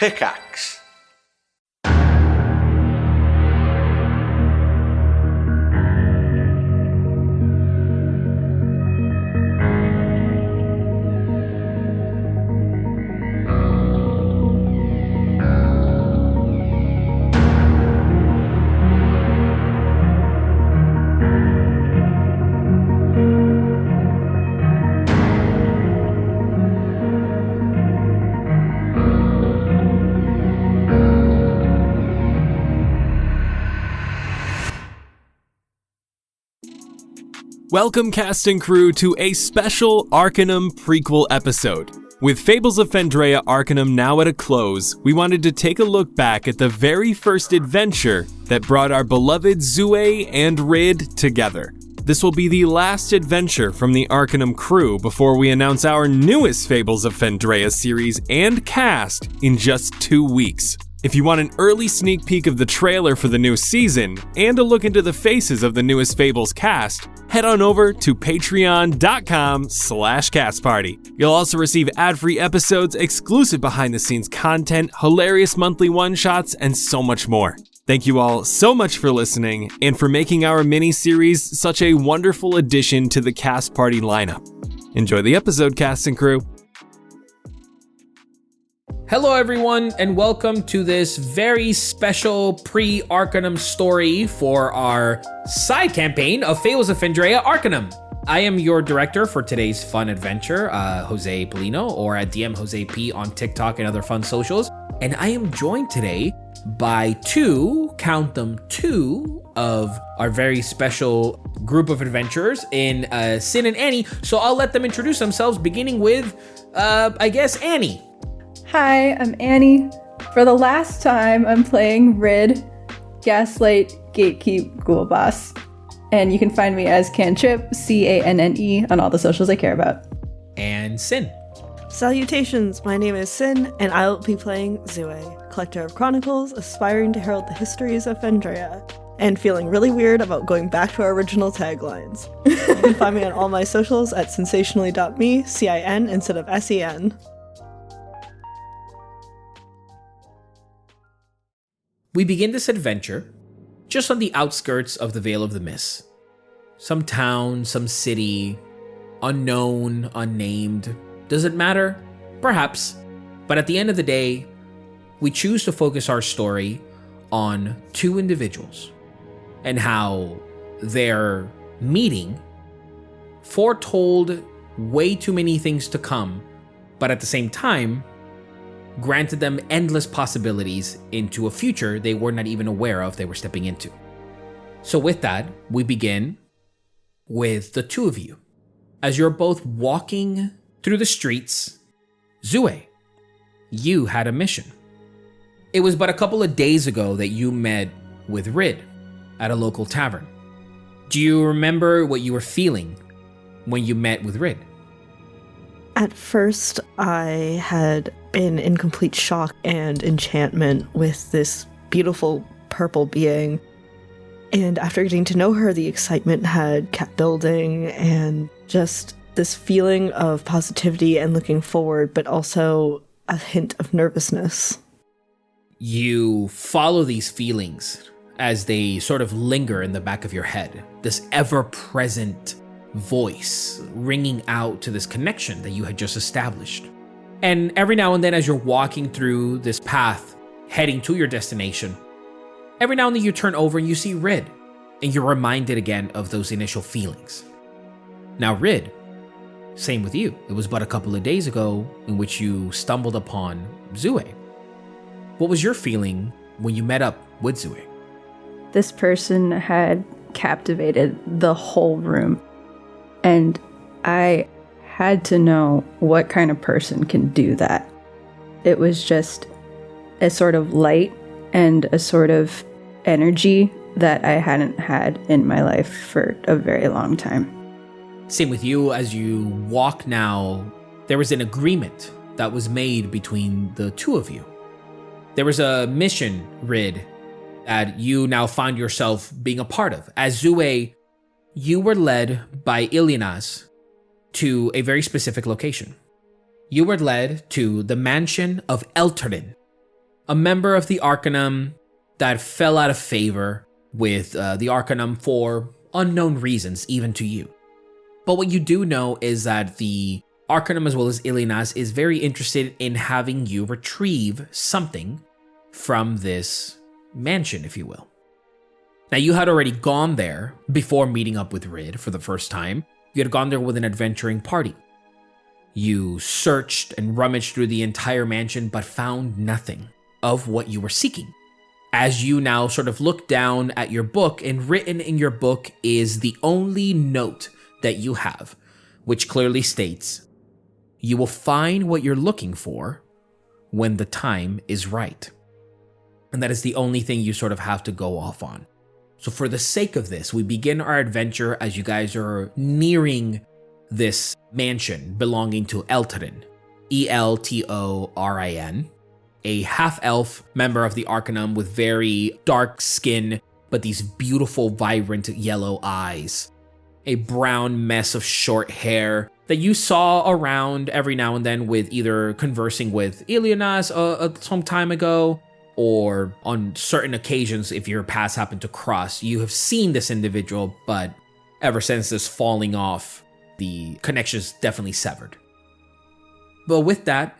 Pickaxe. Welcome, cast and crew, to a special Arcanum prequel episode. With Fables of Fendraeya Arcanum now at a close, we wanted to take a look back at the very first adventure that brought our beloved Zue and Rid together. This will be the last adventure from the Arcanum crew before we announce our newest Fables of Fendraeya series and cast in just 2 weeks. If you want an early sneak peek of the trailer for the new season and a look into the faces of the newest Fables cast, head on over to patreon.com/castparty. You'll also receive ad-free episodes, exclusive behind-the-scenes content, hilarious monthly one-shots, and so much more. Thank you all so much for listening and for making our mini-series such a wonderful addition to the Cast Party lineup. Enjoy the episode, cast and crew. Hello everyone, and welcome to this very special pre-Arcanum story for our side campaign of Fables of Fendraeya Arcanum. I am your director for today's fun adventure, Jose Polino, or at DM Jose P on TikTok and other fun socials. And I am joined today by two of our very special group of adventurers in Sin and Annie. So I'll let them introduce themselves, beginning with, Annie. Hi, I'm Annie. For the last time, I'm playing Rid, Gaslight, Gatekeep, Ghoul Boss. And you can find me as Cantrip, Canne, on all the socials I care about. And Sin. Salutations, my name is Sin, and I'll be playing Zue, collector of chronicles, aspiring to herald the histories of Fendraeya, and feeling really weird about going back to our original taglines. You can find me on all my socials at sensationally.me, CIN instead of SEN. We begin this adventure just on the outskirts of the Vale of the Mist. Some town, some city, unknown, unnamed. Does it matter? Perhaps. But at the end of the day, we choose to focus our story on two individuals and how their meeting foretold way too many things to come, but at the same time, granted them endless possibilities into a future they were not even aware of they were stepping into. So with that, we begin with the two of you. As you're both walking through the streets, Zue, you had a mission. It was but a couple of days ago that you met with Rid at a local tavern. Do you remember what you were feeling when you met with Rid? At first, I had been in complete shock and enchantment with this beautiful purple being. And after getting to know her, the excitement had kept building, and just this feeling of positivity and looking forward, but also a hint of nervousness. You follow these feelings as they sort of linger in the back of your head, this ever-present voice ringing out to this connection that you had just established. And every now and then, as you're walking through this path, heading to your destination, every now and then you turn over and you see Rid, and you're reminded again of those initial feelings. Now Rid, same with you. It was but a couple of days ago in which you stumbled upon Zue. What was your feeling when you met up with Zue? This person had captivated the whole room. And I had to know what kind of person can do that. It was just a sort of light and a sort of energy that I hadn't had in my life for a very long time. Same with you. As you walk now, there was an agreement that was made between the two of you. There was a mission, Rid, that you now find yourself being a part of. As Zue, you were led by Ilianaz to a very specific location. You were led to the mansion of Elterdin, a member of the Arcanum that fell out of favor with the Arcanum for unknown reasons, even to you. But what you do know is that the Arcanum, as well as Ilinas, is very interested in having you retrieve something from this mansion, if you will. Now, you had already gone there before meeting up with Rid for the first time. You had gone there with an adventuring party. You searched and rummaged through the entire mansion, but found nothing of what you were seeking. As you now sort of look down at your book, and written in your book is the only note that you have, which clearly states, "You will find what you're looking for when the time is right." And that is the only thing you sort of have to go off on. So for the sake of this, we begin our adventure as you guys are nearing this mansion belonging to Eltorin, Eltorin, a half-elf member of the Arcanum with very dark skin, but these beautiful, vibrant yellow eyes. A brown mess of short hair that you saw around every now and then with either conversing with Ilianas some time ago, or on certain occasions if your paths happen to cross. You have seen this individual, but ever since this falling off, the connection's definitely severed. But with that,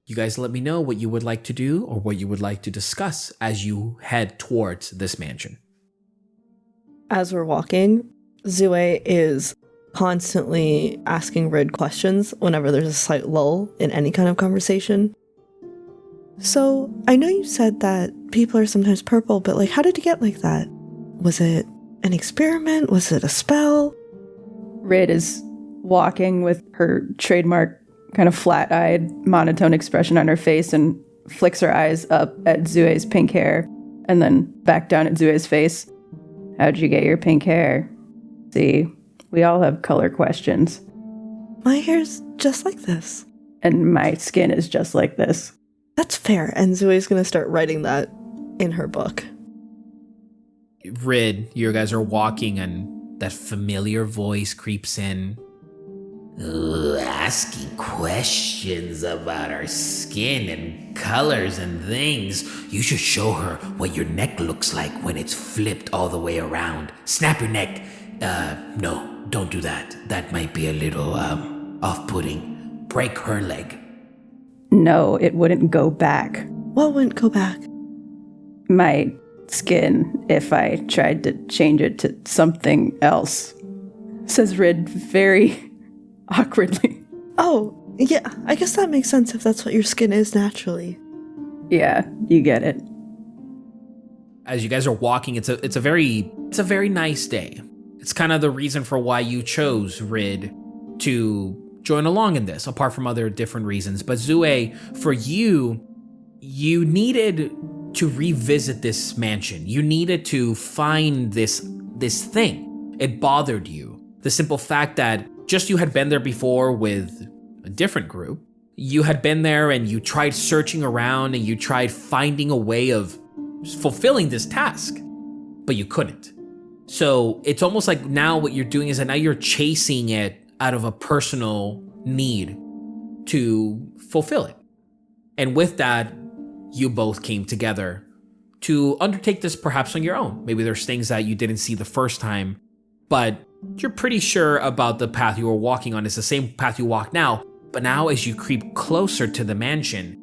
you guys let me know what you would like to do or what you would like to discuss as you head towards this mansion. As we're walking, Zue is constantly asking Rid questions whenever there's a slight lull in any kind of conversation. So, I know you said that people are sometimes purple, but how did you get like that? Was it an experiment? Was it a spell? Rid is walking with her trademark kind of flat-eyed, monotone expression on her face and flicks her eyes up at Zue's pink hair and then back down at Zue's face. How'd you get your pink hair? See, we all have color questions. My hair's just like this. And my skin is just like this. That's fair, and Zue's gonna start writing that in her book. Rid, you guys are walking and that familiar voice creeps in. Asking questions about our skin and colors and things. You should show her what your neck looks like when it's flipped all the way around. Snap your neck. No, don't do that. That might be a little, off-putting. Break her leg. No, it wouldn't go back. What wouldn't go back? My skin, if I tried to change it to something else, says Rid very awkwardly. Oh, yeah, I guess that makes sense if that's what your skin is naturally. Yeah, you get it. As you guys are walking, it's a very nice day. It's kind of the reason for why you chose Rid to join along in this, apart from other different reasons. But Zue, for you needed to revisit this mansion. You needed to find this thing. It bothered you. The simple fact that just you had been there before with a different group. You had been there and you tried searching around and you tried finding a way of fulfilling this task, but you couldn't. So it's almost like now what you're doing is that now you're chasing it out of a personal need to fulfill it. And with that, you both came together to undertake this perhaps on your own. Maybe there's things that you didn't see the first time, but you're pretty sure about the path you were walking on. It's the same path you walk now, but now as you creep closer to the mansion,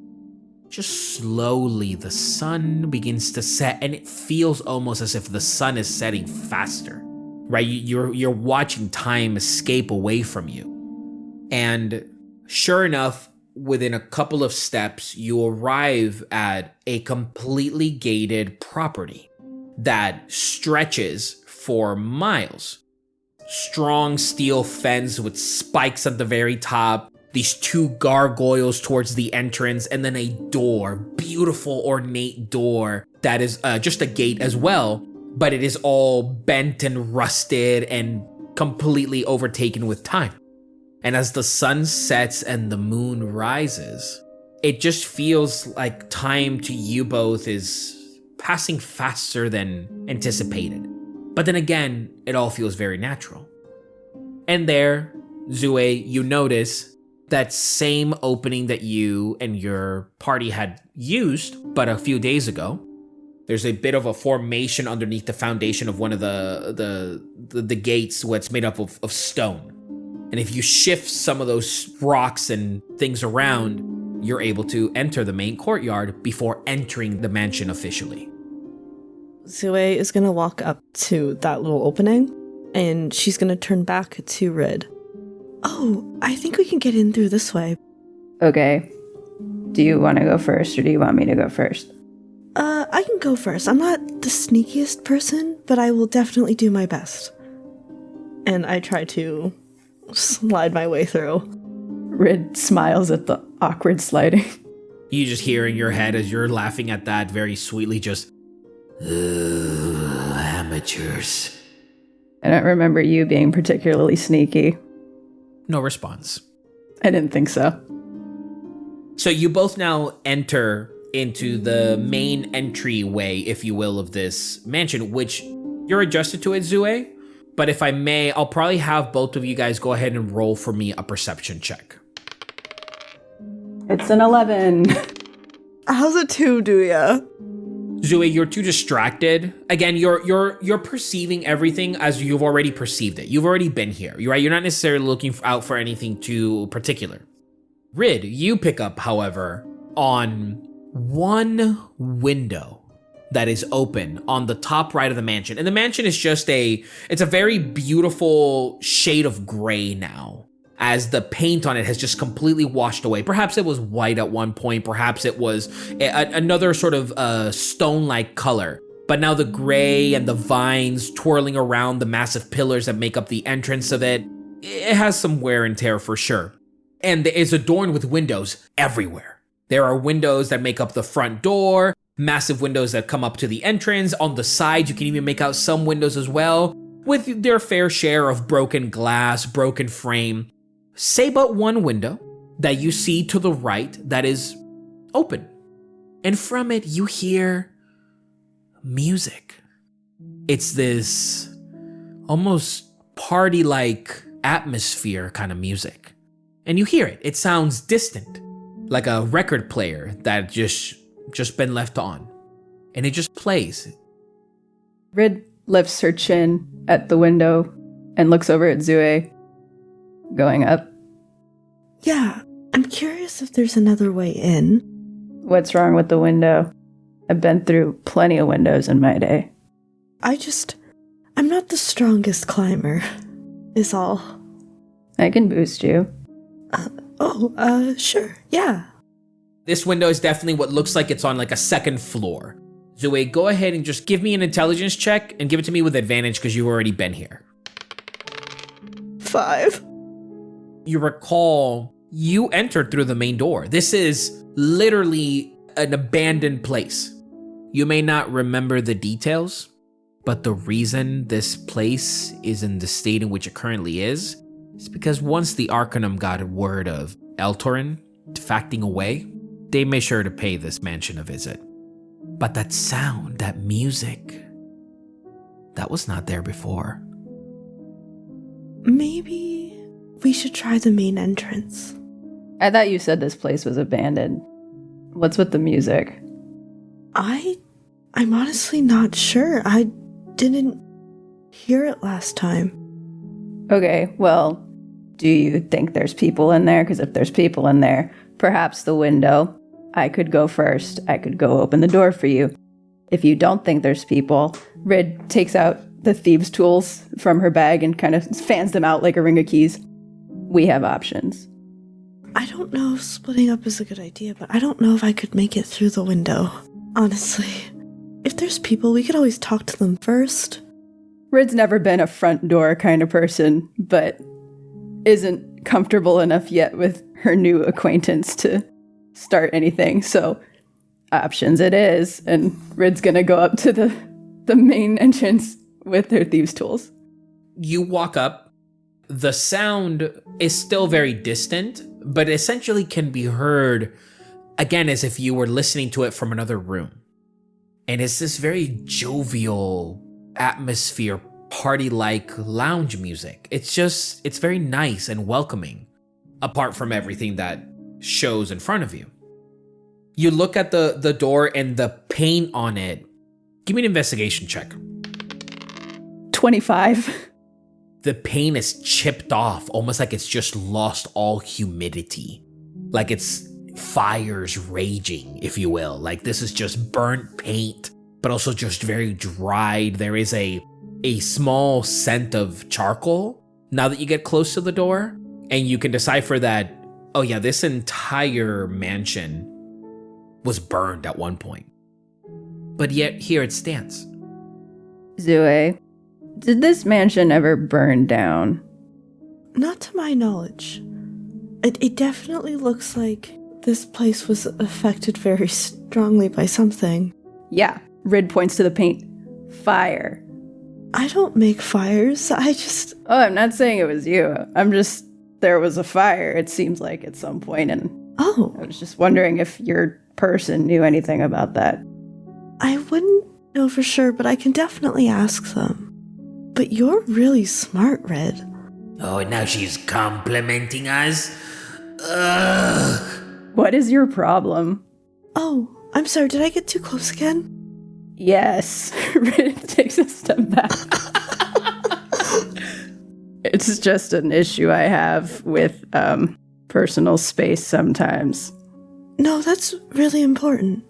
just slowly the sun begins to set, and it feels almost as if the sun is setting faster, right? You're watching time escape away from you. And sure enough, within a couple of steps, you arrive at a completely gated property that stretches for miles. Strong steel fence with spikes at the very top, these two gargoyles towards the entrance, and then a door, beautiful ornate door that is just a gate as well, but it is all bent and rusted and completely overtaken with time. And as the sun sets and the moon rises, it just feels like time to you both is passing faster than anticipated. But then again, it all feels very natural. And there, Zue, you notice that same opening that you and your party had used, but a few days ago. There's a bit of a formation underneath the foundation of one of the gates, what's made up of stone. And if you shift some of those rocks and things around, you're able to enter the main courtyard before entering the mansion officially. Zue is going to walk up to that little opening, and she's going to turn back to Rid. Oh, I think we can get in through this way. Okay. Do you want to go first, or do you want me to go first? I can go first. I'm not the sneakiest person, but I will definitely do my best. And I try to slide my way through. Rid smiles at the awkward sliding. You just hear in your head as you're laughing at that very sweetly, just, amateurs. I don't remember you being particularly sneaky. No response. I didn't think so. So you both now enter into the main entryway, if you will, of this mansion, which you're adjusted to it, Zue. But if I may, I'll probably have both of you guys go ahead and roll for me a perception check. It's an 11. How's a 2 do ya? Zue, you're too distracted. Again, you're perceiving everything as you've already perceived it. You've already been here. You're right. You're not necessarily looking out for anything too particular. Rid, you pick up, however, on one window that is open on the top right of the mansion. And the mansion is just it's a very beautiful shade of gray now, as the paint on it has just completely washed away. Perhaps it was white at one point. Perhaps it was another sort of stone-like color. But now the gray and the vines twirling around the massive pillars that make up the entrance of it has some wear and tear for sure. And it's adorned with windows everywhere. There are windows that make up the front door, massive windows that come up to the entrance. On the side, you can even make out some windows as well, with their fair share of broken glass, broken frame. Say but one window that you see to the right that is open. And from it, you hear music. It's this almost party-like atmosphere kind of music. And you hear it. It sounds distant, like a record player that just been left on. And it just plays. Rid lifts her chin at the window and looks over at Zue. Going up. Yeah, I'm curious if there's another way in. What's wrong with the window? I've been through plenty of windows in my day. I'm not the strongest climber, is all. I can boost you. Sure, yeah. This window is definitely what looks like it's on like a second floor. Zue, go ahead and just give me an intelligence check and give it to me with advantage because you've already been here. 5. You recall you entered through the main door. This is literally an abandoned place. You may not remember the details, but the reason this place is in the state in which it currently is because once the Arcanum got word of Eltorin defecting away, they made sure to pay this mansion a visit. But that sound, that music, that was not there before. Maybe we should try the main entrance. I thought you said this place was abandoned. What's with the music? I'm honestly not sure. I didn't hear it last time. Okay, well, do you think there's people in there? Because if there's people in there, perhaps the window. I could go first. I could go open the door for you. If you don't think there's people, Rid takes out the thieves' tools from her bag and kind of fans them out like a ring of keys. We have options. I don't know if splitting up is a good idea, but I don't know if I could make it through the window. Honestly, if there's people, we could always talk to them first. Rid's never been a front door kind of person, but isn't comfortable enough yet with her new acquaintance to start anything, so options it is. And Rid's gonna go up to the main entrance with her thieves' tools. You walk up. The sound is still very distant, but essentially can be heard, again, as if you were listening to it from another room. And it's this very jovial atmosphere, party-like lounge music. It's very nice and welcoming. apart from everything that shows in front of you. You look at the door and the paint on it. Give me an investigation check. 25. The paint is chipped off, almost like it's just lost all humidity. Like it's fires raging, if you will. Like this is just burnt paint, but also just very dried. There is a small scent of charcoal now that you get close to the door, and you can decipher that, oh yeah, this entire mansion was burned at one point. But yet here it stands. Zue, did this mansion ever burn down? Not to my knowledge. It definitely looks like this place was affected very strongly by something. Yeah, Rid points to the paint. Fire. I don't make fires. Oh, I'm not saying it was you. There was a fire, it seems like, at some point, and Oh. I was just wondering if your person knew anything about that. I wouldn't know for sure, but I can definitely ask them. But you're really smart, Rid. Oh, and now she's complimenting us? Ugh. What is your problem? Oh, I'm sorry, did I get too close again? Yes. Rid takes a step back. It's just an issue I have with personal space sometimes. No, that's really important.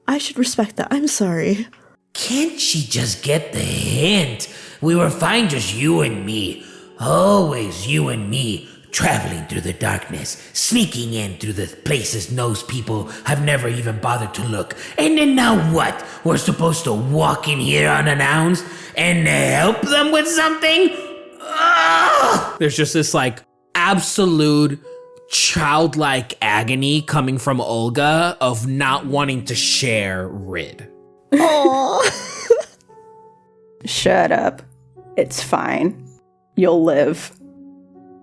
I should respect that. I'm sorry. Can't she just get the hint? We were fine just you and me. Always you and me. Traveling through the darkness, sneaking in through the places most people have never even bothered to look. And then now what? We're supposed to walk in here unannounced and help them with something? Ugh! There's just this like absolute childlike agony coming from Olga of not wanting to share Rid. Aww. Shut up. It's fine. You'll live.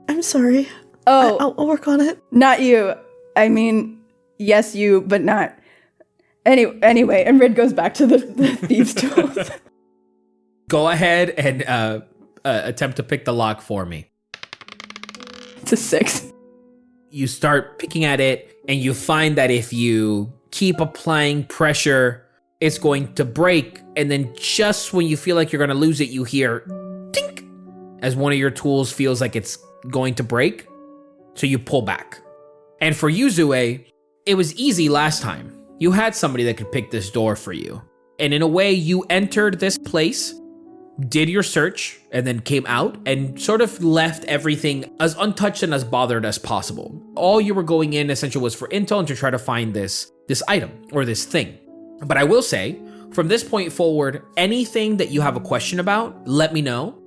I'm sorry. Oh, I'll work on it. not you. I mean, yes, you, but not. Anyway, and Rid goes back to the thieves' tools. Go ahead and attempt to pick the lock for me. It's a 6. You start picking at it, and you find that if you keep applying pressure, it's going to break. And then just when you feel like you're going to lose it, you hear tink as one of your tools feels like it's going to break. So you pull back. And for you, Zue, it was easy last time. You had somebody that could pick this door for you. And in a way, you entered this place, did your search, and then came out and sort of left everything as untouched and as bothered as possible. All you were going in essentially was for intel and to try to find this item or this thing. But I will say, from this point forward, anything that you have a question about, let me know.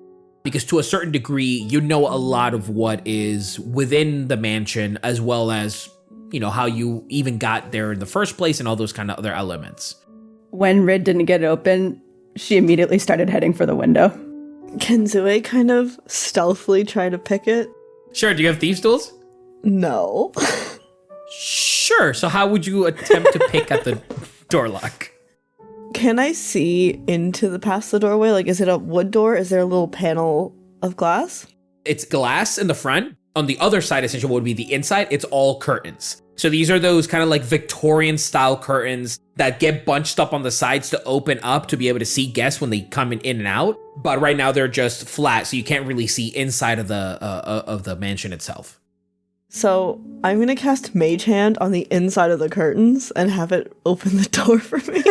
Because to a certain degree, you know a lot of what is within the mansion, as well as, you know, how you even got there in the first place and all those kind of other elements. When Rid didn't get it open, she immediately started heading for the window. Can Zue kind of stealthily try to pick it? Sure, do you have thieves' tools? No. Sure, so how would you attempt to pick at the door lock? Can I see into past the doorway? Like, is it a wood door? Is there a little panel of glass? It's glass in the front. On the other side, essentially, what would be the inside, it's all curtains. So these are those kind of like Victorian style curtains that get bunched up on the sides to open up to be able to see guests when they come in and out. But right now they're just flat, so you can't really see inside of the mansion itself. So I'm going to cast Mage Hand on the inside of the curtains and have it open the door for me.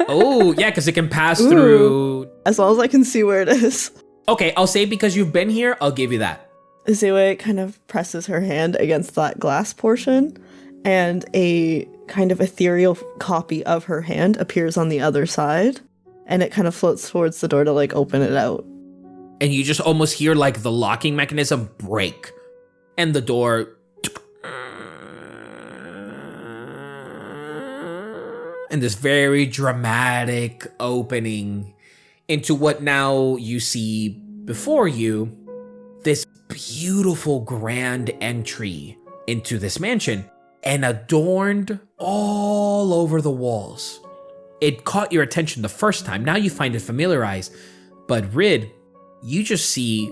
Oh, yeah, because it can pass through. As long as I can see where it is. Okay, I'll say because you've been here, I'll give you that. Zue kind of presses her hand against that glass portion, and a kind of ethereal copy of her hand appears on the other side, and it kind of floats towards the door to like open it out. And you just almost hear like the locking mechanism break, and the door and this very dramatic opening into what now you see before you, this beautiful grand entry into this mansion, and adorned all over the walls. It caught your attention the first time. Now you find it familiarized. But Rid, you just see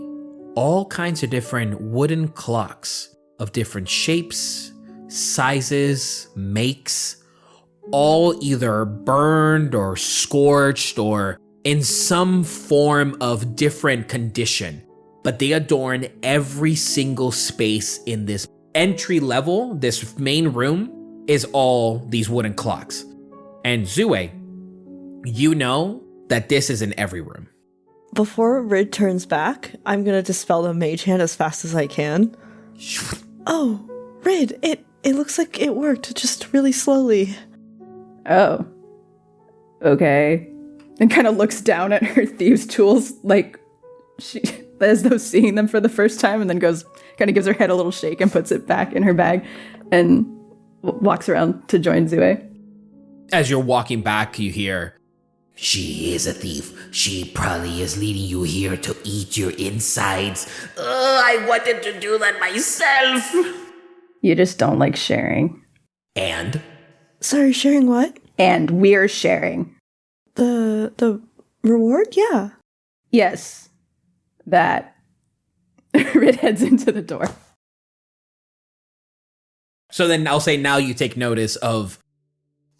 all kinds of different wooden clocks of different shapes, sizes, makes, all either burned or scorched or in some form of different condition. But they adorn every single space in this entry level. This main room is all these wooden clocks. And Zue, you know that this is in every room. Before Rid turns back, I'm gonna dispel the mage hand as fast as I can. Oh, Rid, it looks like it worked, just really slowly. Oh. Okay. And kind of looks down at her thieves' tools, like she, as though seeing them for the first time, and then goes, kind of gives her head a little shake and puts it back in her bag, and walks around to join Zue. As you're walking back, you hear, She is a thief. She probably is leading you here to eat your insides. I wanted to do that myself. You just don't like sharing. And? Sorry, sharing what? And we're sharing. The reward? Yeah. Yes. That. Rid heads into the door. So then I'll say now you take notice of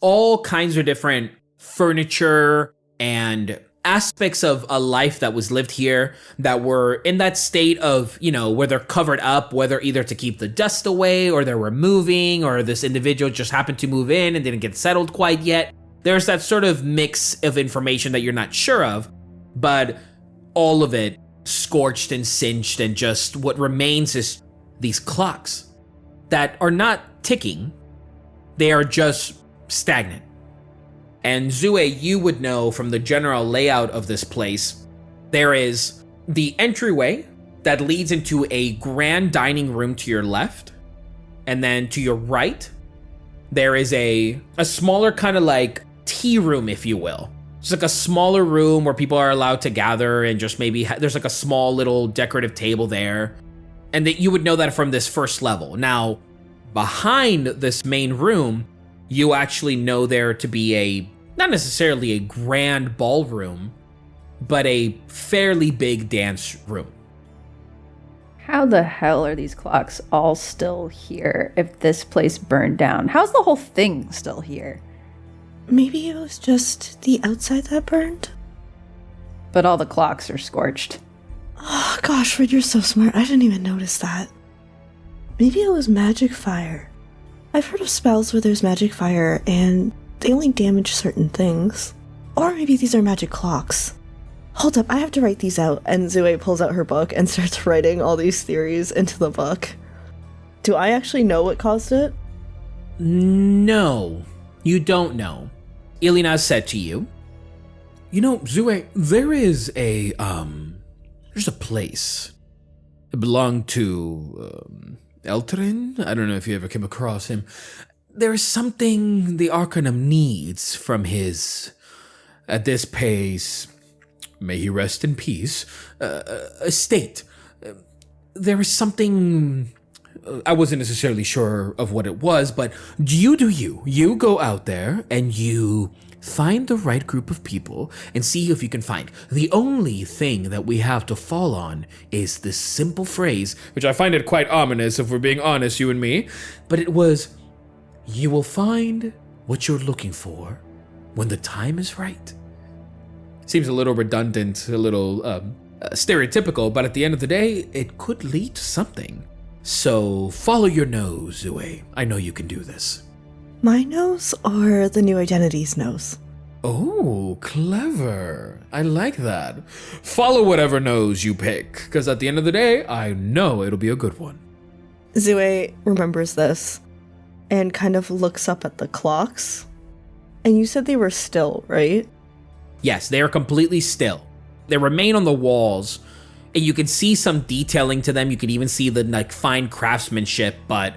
all kinds of different furniture and aspects of a life that was lived here that were in that state of, where they're covered up, whether either to keep the dust away or they're removing or this individual just happened to move in and didn't get settled quite yet. There's that sort of mix of information that you're not sure of, but all of it scorched and singed, and just what remains is these clocks that are not ticking. They are just stagnant. And Zue, you would know from the general layout of this place, there is the entryway that leads into a grand dining room to your left. And then to your right, there is a smaller kind of like tea room, if you will. It's like a smaller room where people are allowed to gather and just maybe there's like a small little decorative table there. And that you would know that from this first level. Now, behind this main room, you actually know there to be not necessarily a grand ballroom, but a fairly big dance room. How the hell are these clocks all still here if this place burned down? How's the whole thing still here? Maybe it was just the outside that burned? But all the clocks are scorched. Oh gosh, Rid, you're so smart. I didn't even notice that. Maybe it was magic fire. I've heard of spells where there's magic fire and they only damage certain things. Or maybe these are magic clocks. Hold up, I have to write these out. And Zue pulls out her book and starts writing all these theories into the book. Do I actually know what caused it? No, you don't know. Ilina said to you, Zue, there's a place. It belonged to, Eltrin? I don't know if you ever came across him. There's something the Arcanum needs from his, at this pace, may he rest in peace, estate. There is something, I wasn't necessarily sure of what it was, but you do you. You go out there and you find the right group of people and see if you can find. The only thing that we have to fall on is this simple phrase, which I find it quite ominous if we're being honest, you and me, but it was, you will find what you're looking for when the time is right. Seems a little redundant, a little stereotypical, but at the end of the day, it could lead to something. So follow your nose, Zue. I know you can do this. My nose or the new identity's nose? Oh, clever. I like that. Follow whatever nose you pick, because at the end of the day, I know it'll be a good one. Zue remembers this and kind of looks up at the clocks. And you said they were still, right? Yes, they are completely still. They remain on the walls, and you can see some detailing to them. You can even see the fine craftsmanship, but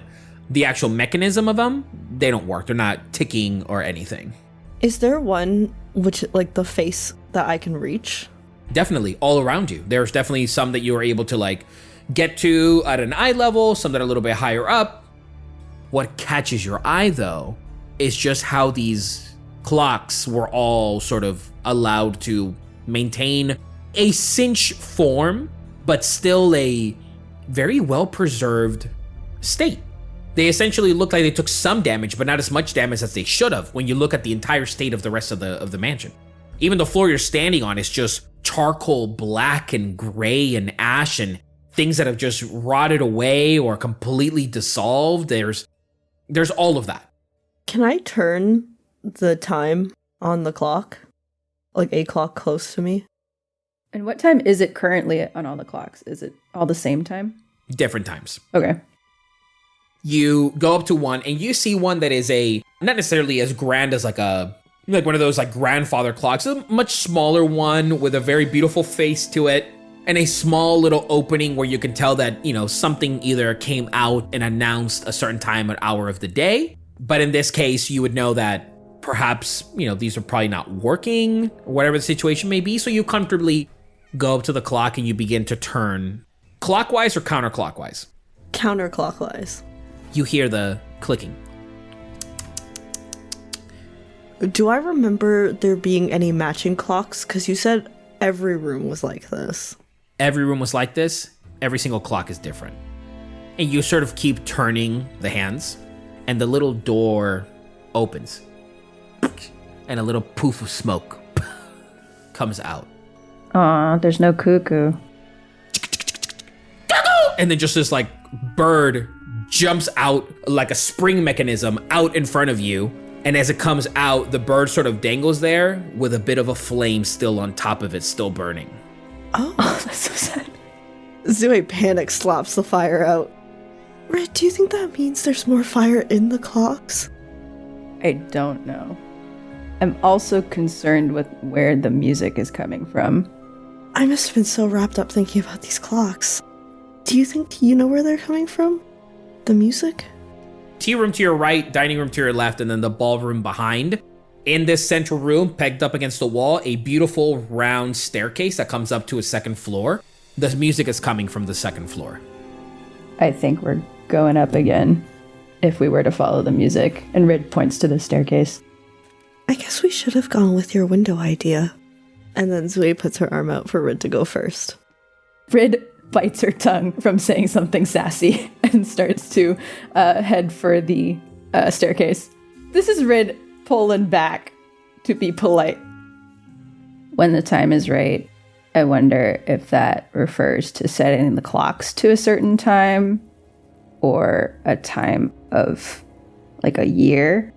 the actual mechanism of them, they don't work. They're not ticking or anything. Is there one which, the face that I can reach? Definitely, all around you. There's definitely some that you are able to, get to at an eye level, some that are a little bit higher up. What catches your eye, though, is just how these clocks were all sort of allowed to maintain a cinch form, but still a very well-preserved state. They essentially look like they took some damage, but not as much damage as they should have when you look at the entire state of the rest of the mansion. Even the floor you're standing on is just charcoal black and gray and ash and things that have just rotted away or completely dissolved. There's all of that. Can I turn the time on the clock? Like a clock close to me? And what time is it currently on all the clocks? Is it all the same time? Different times. Okay. You go up to one and you see one that is not necessarily as grand as like one of those like grandfather clocks, a much smaller one with a very beautiful face to it and a small little opening where you can tell that, something either came out and announced a certain time or hour of the day. But in this case, you would know that perhaps, these are probably not working or whatever the situation may be. So you comfortably go up to the clock and you begin to turn clockwise or counterclockwise? Counterclockwise. You hear the clicking. Do I remember there being any matching clocks? Because you said every room was like this. Every room was like this. Every single clock is different. And you sort of keep turning the hands, and the little door opens. And a little poof of smoke comes out. Aw, there's no cuckoo. And then just this like bird jumps out like a spring mechanism out in front of you. And as it comes out, the bird sort of dangles there with a bit of a flame still on top of it, still burning. Oh, that's so sad. Zue panic slaps the fire out. Rid, do you think that means there's more fire in the clocks? I don't know. I'm also concerned with where the music is coming from. I must have been so wrapped up thinking about these clocks. Do you think you know where they're coming from? The music? Tea room to your right, dining room to your left, and then the ballroom behind. In this central room, pegged up against the wall, a beautiful round staircase that comes up to a second floor. The music is coming from the second floor. I think we're going up again, if we were to follow the music. And Rid points to the staircase. I guess we should have gone with your window idea. And then Zue puts her arm out for Rid to go first. Rid bites her tongue from saying something sassy and starts to head for the staircase. This is Rid pulling back to be polite. When the time is right, I wonder if that refers to setting the clocks to a certain time or a time of like a year.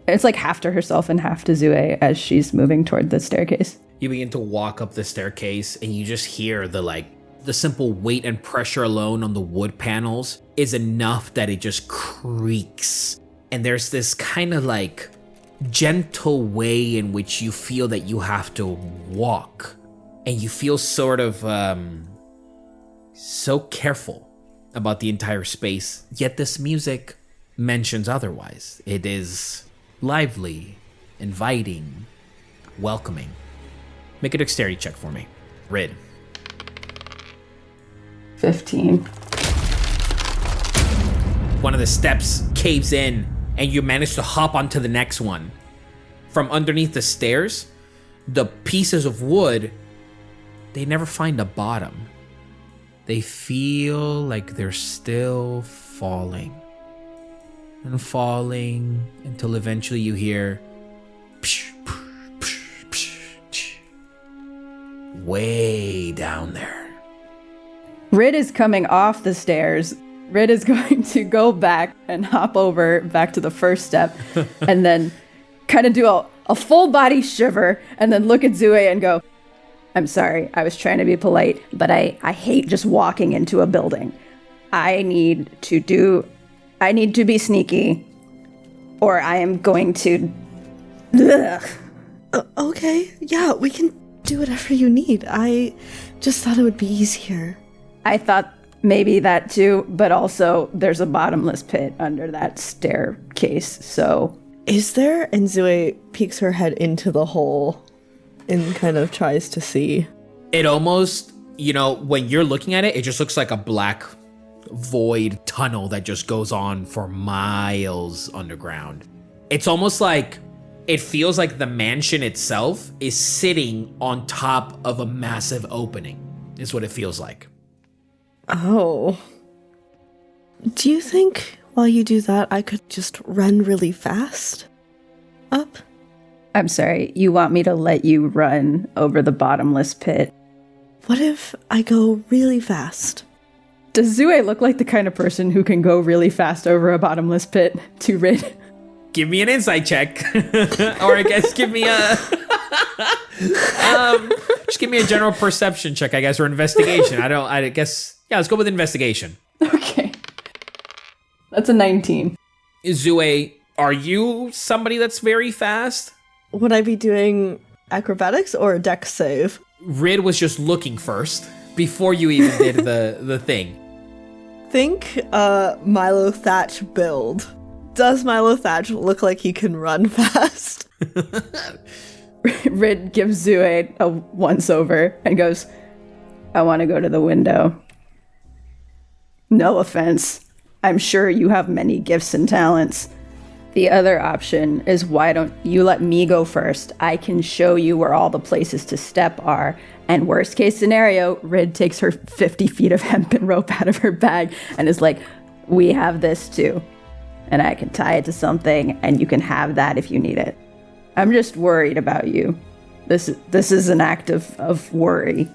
It's like half to herself and half to Zue as she's moving toward the staircase. You begin to walk up the staircase and you just hear the simple weight and pressure alone on the wood panels is enough that it just creaks. And there's this kind of like gentle way in which you feel that you have to walk. And you feel sort of so careful about the entire space. Yet this music mentions otherwise. It is lively, inviting, welcoming. Make a dexterity check for me. Rid. 15. One of the steps caves in and you manage to hop onto the next one. From underneath the stairs, the pieces of wood, they never find a bottom. They feel like they're still falling. And falling until eventually you hear psh, psh, psh, psh, psh, way down there. Rid is coming off the stairs. Rid is going to go back and hop over back to the first step and then kind of do a full body shiver and then look at Zue and go, I'm sorry, I was trying to be polite, but I hate just walking into a building. I need to be sneaky or I am going to... Okay, yeah, we can do whatever you need. I just thought it would be easier. I thought maybe that too, but also there's a bottomless pit under that staircase, so... Is there? And Zue peeks her head into the hole and kind of tries to see. It almost, when you're looking at it, it just looks like a black void tunnel that just goes on for miles underground. It's almost like, it feels like the mansion itself is sitting on top of a massive opening, is what it feels like. Oh. Do you think while you do that, I could just run really fast up? I'm sorry, you want me to let you run over the bottomless pit? What if I go really fast? Does Zue look like the kind of person who can go really fast over a bottomless pit to Rid? Give me an insight check. Or I guess give me a... just give me a general perception check, I guess, or investigation. I guess... Yeah, let's go with investigation. Okay. That's a 19. Zue, are you somebody that's very fast? Would I be doing acrobatics or a dex save? Rid was just looking first before you even did the thing. Think Milo Thatch build. Does Milo Thatch look like he can run fast? Rid gives Zue a once-over and goes, I want to go to the window. No offense. I'm sure you have many gifts and talents. The other option is why don't you let me go first? I can show you where all the places to step are. And worst case scenario, Rid takes her 50 feet of hempen rope out of her bag and is like, we have this too. And I can tie it to something and you can have that if you need it. I'm just worried about you. This is an act of worry.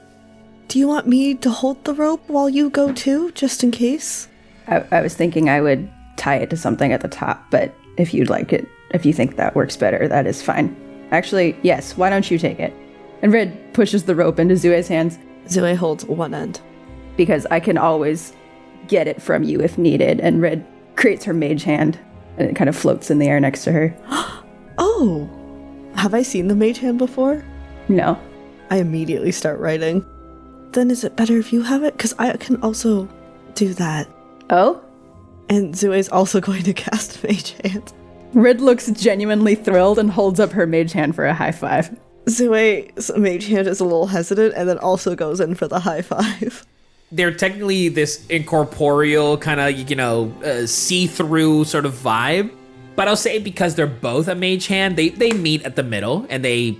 Do you want me to hold the rope while you go too, just in case? I was thinking I would tie it to something at the top, but if you'd like it, if you think that works better, that is fine. Actually, yes, why don't you take it? And Rid pushes the rope into Zue's hands. Zue holds one end. Because I can always get it from you if needed. And Rid creates her mage hand, and it kind of floats in the air next to her. Oh! Have I seen the mage hand before? No. I immediately start writing. Then is it better if you have it? Because I can also do that. Oh? And Zue's also going to cast Mage Hand. Rid looks genuinely thrilled and holds up her mage hand for a high five. Zue's Mage Hand is a little hesitant and then also goes in for the high five. They're technically this incorporeal kind of, see-through sort of vibe. But I'll say because they're both a mage hand, they meet at the middle and they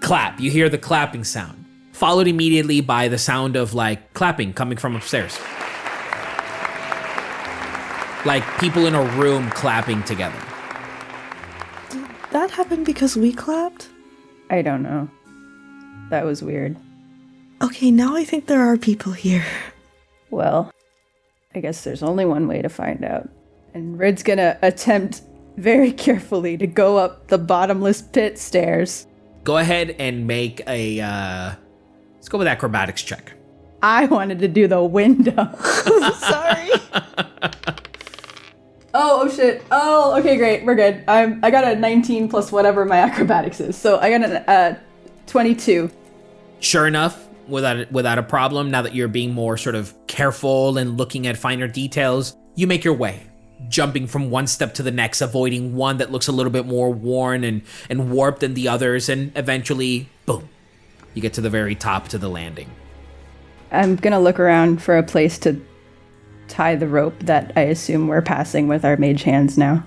clap. You hear the clapping sound, followed immediately by the sound of like clapping coming from upstairs. Like people in a room clapping together. Did that happen because we clapped? I don't know. That was weird. Okay, now I think there are people here. Well, I guess there's only one way to find out. And Rid's gonna attempt very carefully to go up the bottomless pit stairs. Go ahead and make a, let's go with acrobatics check. I wanted to do the window. Sorry. Oh shit. Oh, okay, great. We're good. I got a 19 plus whatever my acrobatics is. So I got a 22. Sure enough, without a problem, now that you're being more sort of careful and looking at finer details, you make your way, jumping from one step to the next, avoiding one that looks a little bit more worn and warped than the others, and eventually, boom, you get to the very top to the landing. I'm gonna look around for a place to tie the rope that I assume we're passing with our mage hands now.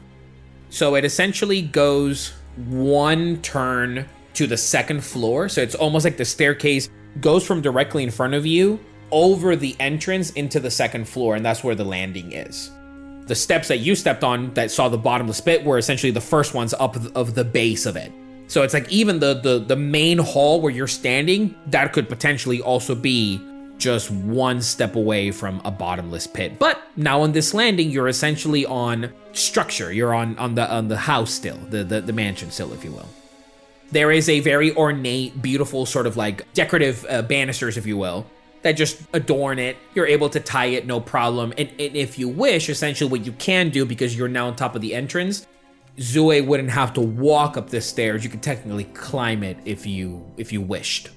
So it essentially goes one turn to the second floor. So it's almost like the staircase goes from directly in front of you over the entrance into the second floor, and that's where the landing is. The steps that you stepped on that saw the bottomless pit were essentially the first ones up of the base of it. So it's like even the main hall where you're standing, that could potentially also be just one step away from a bottomless pit. But now on this landing, you're essentially on structure. You're on the house still, the mansion still, if you will. There is a very ornate, beautiful sort of like decorative banisters, if you will, that just adorn it. You're able to tie it, no problem. And if you wish, essentially what you can do, because you're now on top of the entrance, Zue wouldn't have to walk up the stairs. You could technically climb it if you wished.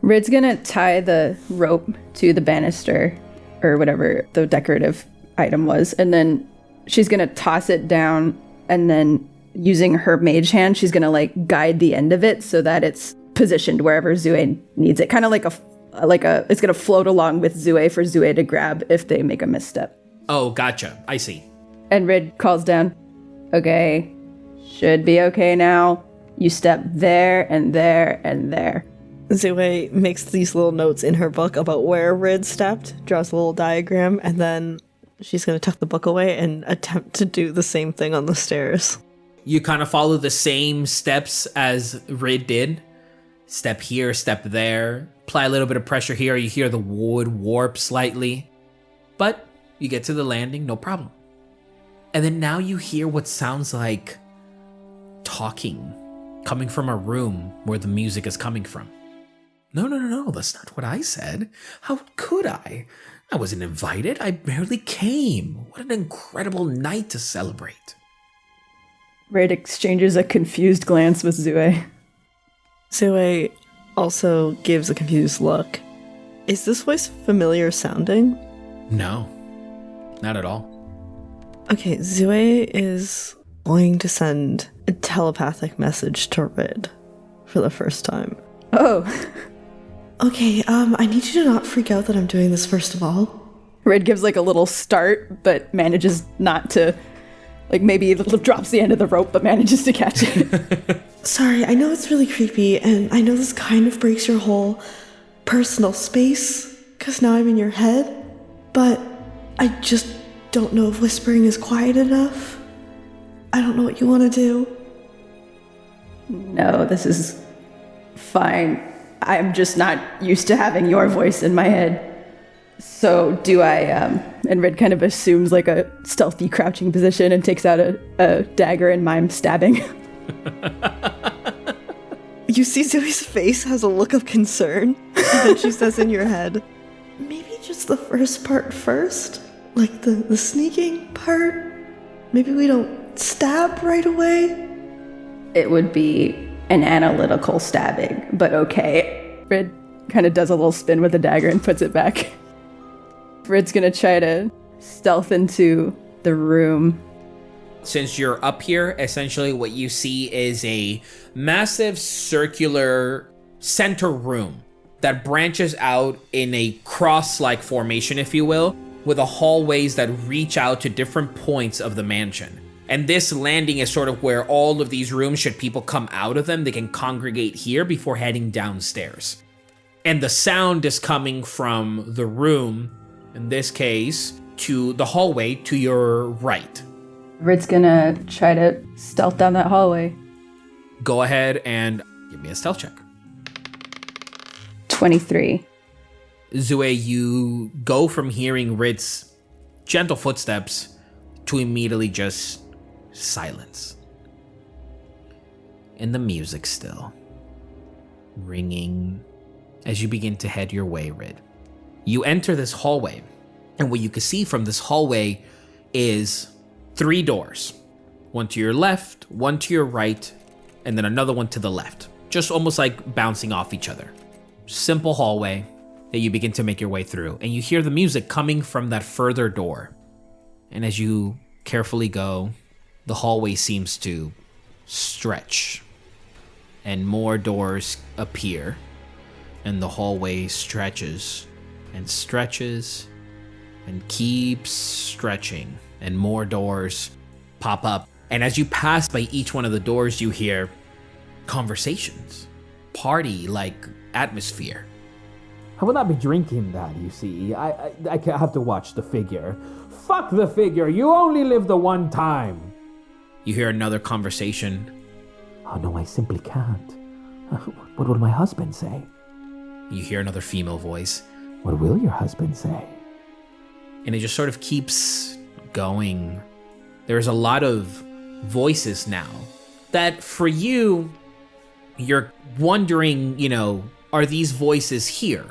Rid's gonna tie the rope to the banister, or whatever the decorative item was, and then she's gonna toss it down, and then using her mage hand, she's gonna like guide the end of it so that it's positioned wherever Zue needs it. Kind of like it's gonna float along with Zue for Zue to grab if they make a misstep. Oh, gotcha. I see. And Rid calls down, okay, should be okay now. You step there and there and there. Zue makes these little notes in her book about where Rid stepped, draws a little diagram, and then she's going to tuck the book away and attempt to do the same thing on the stairs. You kind of follow the same steps as Rid did. Step here, step there. Apply a little bit of pressure here. You hear the wood warp slightly. But you get to the landing, no problem. And then now you hear what sounds like talking coming from a room where the music is coming from. No, that's not what I said. How could I? I wasn't invited. I barely came. What an incredible night to celebrate. Rid exchanges a confused glance with Zue. Zue also gives a confused look. Is this voice familiar sounding? No, not at all. Okay, Zue is going to send a telepathic message to Rid for the first time. Oh. Okay, I need you to not freak out that I'm doing this first of all. Rid gives like a little start, but manages not to, like maybe drops the end of the rope, but manages to catch it. Sorry, I know it's really creepy, and I know this kind of breaks your whole personal space, because now I'm in your head, but I just don't know if whispering is quiet enough. I don't know what you want to do. No, this is fine. I'm just not used to having your voice in my head. So do I, and Rid kind of assumes like a stealthy crouching position and takes out a dagger and mimes stabbing. You see Zoe's face has a look of concern. And then she says in your head, maybe just the first part first? Like the sneaking part? Maybe we don't stab right away? It would be an analytical stabbing, but okay. Rid kind of does a little spin with the dagger and puts it back. Rid's gonna try to stealth into the room. Since you're up here, essentially what you see is a massive circular center room that branches out in a cross-like formation, if you will, with hallways that reach out to different points of the mansion. And this landing is sort of where all of these rooms, should people come out of them, they can congregate here before heading downstairs. And the sound is coming from the room, in this case, to the hallway to your right. Rid's gonna try to stealth down that hallway. Go ahead and give me a stealth check. 23. Zue, you go from hearing Rid's gentle footsteps to immediately just silence. And the music still ringing as you begin to head your way, Rid. You enter this hallway, and what you can see from this hallway is 3 doors. One to your left, one to your right, and then another one to the left. Just almost like bouncing off each other. Simple hallway that you begin to make your way through, and you hear the music coming from that further door. And as you carefully go, the hallway seems to stretch, and more doors appear, and the hallway stretches and stretches and keeps stretching, and more doors pop up. And as you pass by each one of the doors, you hear conversations, party-like atmosphere. I will not be drinking that, you see. I have to watch the figure. Fuck the figure, you only live the one time. You hear another conversation. Oh no, I simply can't. What will my husband say? You hear another female voice. What will your husband say? And it just sort of keeps going. There's a lot of voices now that for you, you're wondering, are these voices here?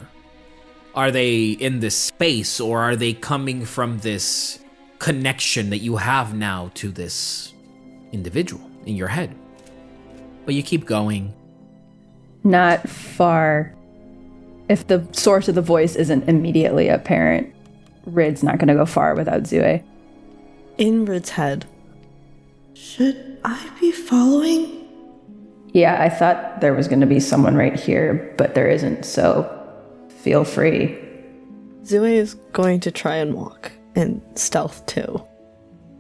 Are they in this space, or are they coming from this connection that you have now to this individual in your head? But you keep going. Not far. If the source of the voice isn't immediately apparent, Rid's not going to go far without Zue. In Rid's head, should I be following? Yeah, I thought there was going to be someone right here, but there isn't, so feel free. Zue is going to try and walk, and stealth too.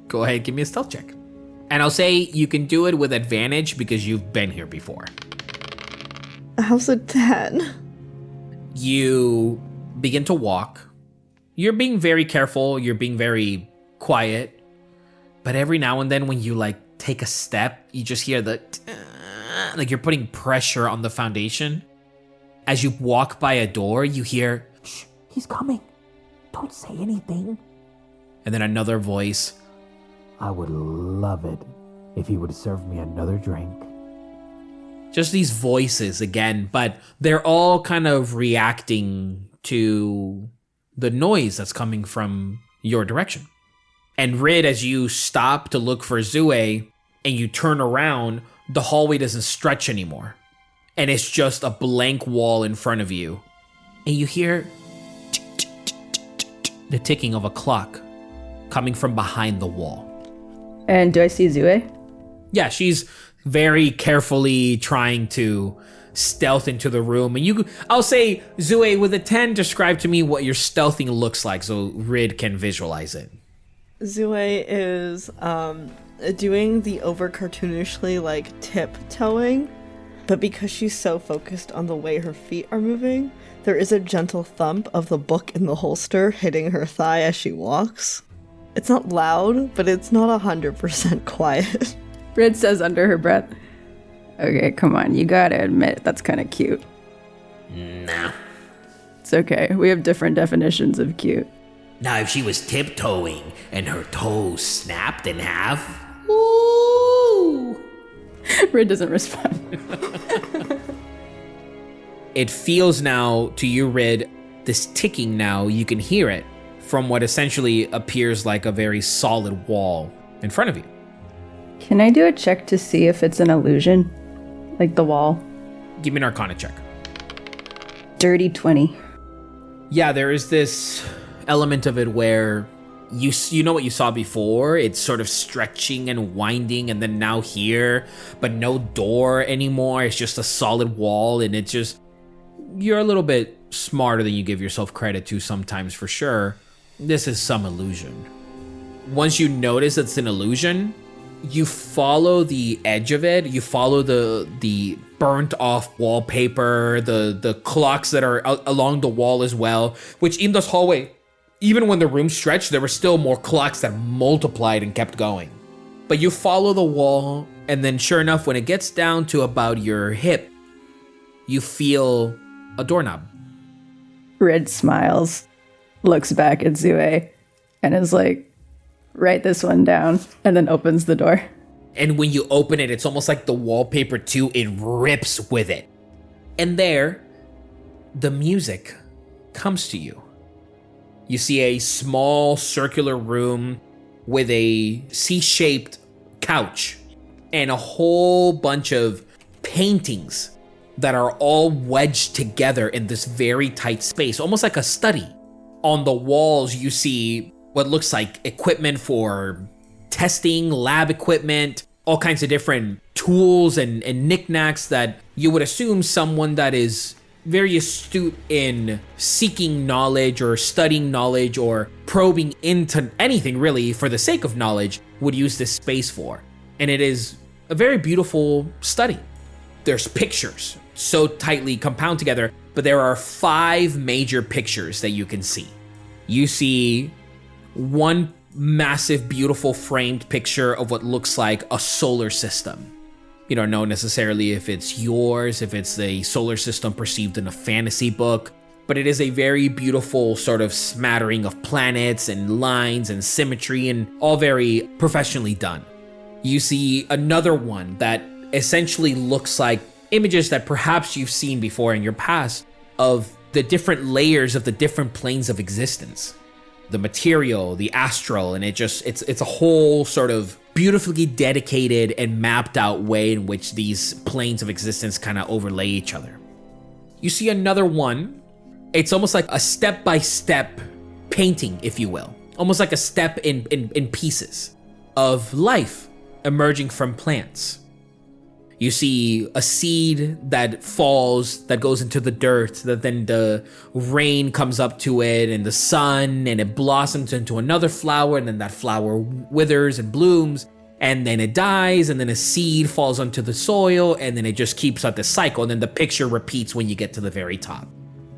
Go ahead, give me a stealth check. And I'll say you can do it with advantage because you've been here before. How's a 10? You begin to walk, You're being very careful, you're being very quiet, but every now and then when you like take a step, you just hear the like you're putting pressure on the foundation. As you walk by a door, you hear, "Shh, he's coming. Don't say anything." and then another voice. I would love it if he would serve me another drink. Just these voices again, but they're all kind of reacting to the noise that's coming from your direction. And Rid, as you stop to look for Zue and you turn around, the hallway doesn't stretch anymore. And it's just a blank wall in front of you. And you hear the ticking of a clock coming from behind the wall. And do I see Zue? Yeah, she's very carefully trying to stealth into the room. And I'll say, Zue, with a 10, describe to me what your stealthing looks like so Rid can visualize it. Zue is doing the over cartoonishly like tiptoeing, but because she's so focused on the way her feet are moving, there is a gentle thump of the book in the holster hitting her thigh as she walks. It's not loud, but it's not 100% quiet. Rid says under her breath, okay, come on, you gotta admit, that's kind of cute. No. It's okay, we have different definitions of cute. Now, if she was tiptoeing and her toes snapped in half, ooh. Rid doesn't respond. It feels now to you, Rid, this ticking now, you can hear it from what essentially appears like a very solid wall in front of you. Can I do a check to see if it's an illusion? Like the wall? Give me an Arcana check. Dirty 20. Yeah, there is this element of it where you know what you saw before. It's sort of stretching and winding, and then now here, but no door anymore. It's just a solid wall, and it's just, you're a little bit smarter than you give yourself credit to sometimes, for sure. This is some illusion. Once you notice it's an illusion, you follow the edge of it. You follow the burnt off wallpaper, the clocks that are along the wall as well, which in this hallway, even when the room stretched, there were still more clocks that multiplied and kept going. But you follow the wall, and then sure enough, when it gets down to about your hip, you feel a doorknob. Rid smiles, looks back at Zue, and is like, write this one down, and then opens the door. And when you open it, it's almost like the wallpaper too, it rips with it. And there, the music comes to you. You see a small circular room with a C-shaped couch and a whole bunch of paintings that are all wedged together in this very tight space, almost like a study. On the walls, you see what looks like equipment for testing, lab equipment, all kinds of different tools and knickknacks that you would assume someone that is very astute in seeking knowledge or studying knowledge or probing into anything really for the sake of knowledge would use this space for. And it is a very beautiful study. There's pictures so tightly compound together, but there are 5 major pictures that you can see. You see one massive, beautiful framed picture of what looks like a solar system. You don't know necessarily if it's yours, if it's a solar system perceived in a fantasy book, but it is a very beautiful sort of smattering of planets and lines and symmetry and all very professionally done. You see another one that essentially looks like images that perhaps you've seen before in your past of the different layers of the different planes of existence. The material, the astral, and it's a whole sort of beautifully dedicated and mapped out way in which these planes of existence kind of overlay each other. You see another one. It's almost like a step-by-step painting, if you will. Almost like a step in pieces of life emerging from plants. You see a seed that falls, that goes into the dirt, that then the rain comes up to it and the sun, and it blossoms into another flower, and then that flower withers and blooms, and then it dies, and then a seed falls onto the soil, and then it just keeps up the cycle, and then the picture repeats when you get to the very top.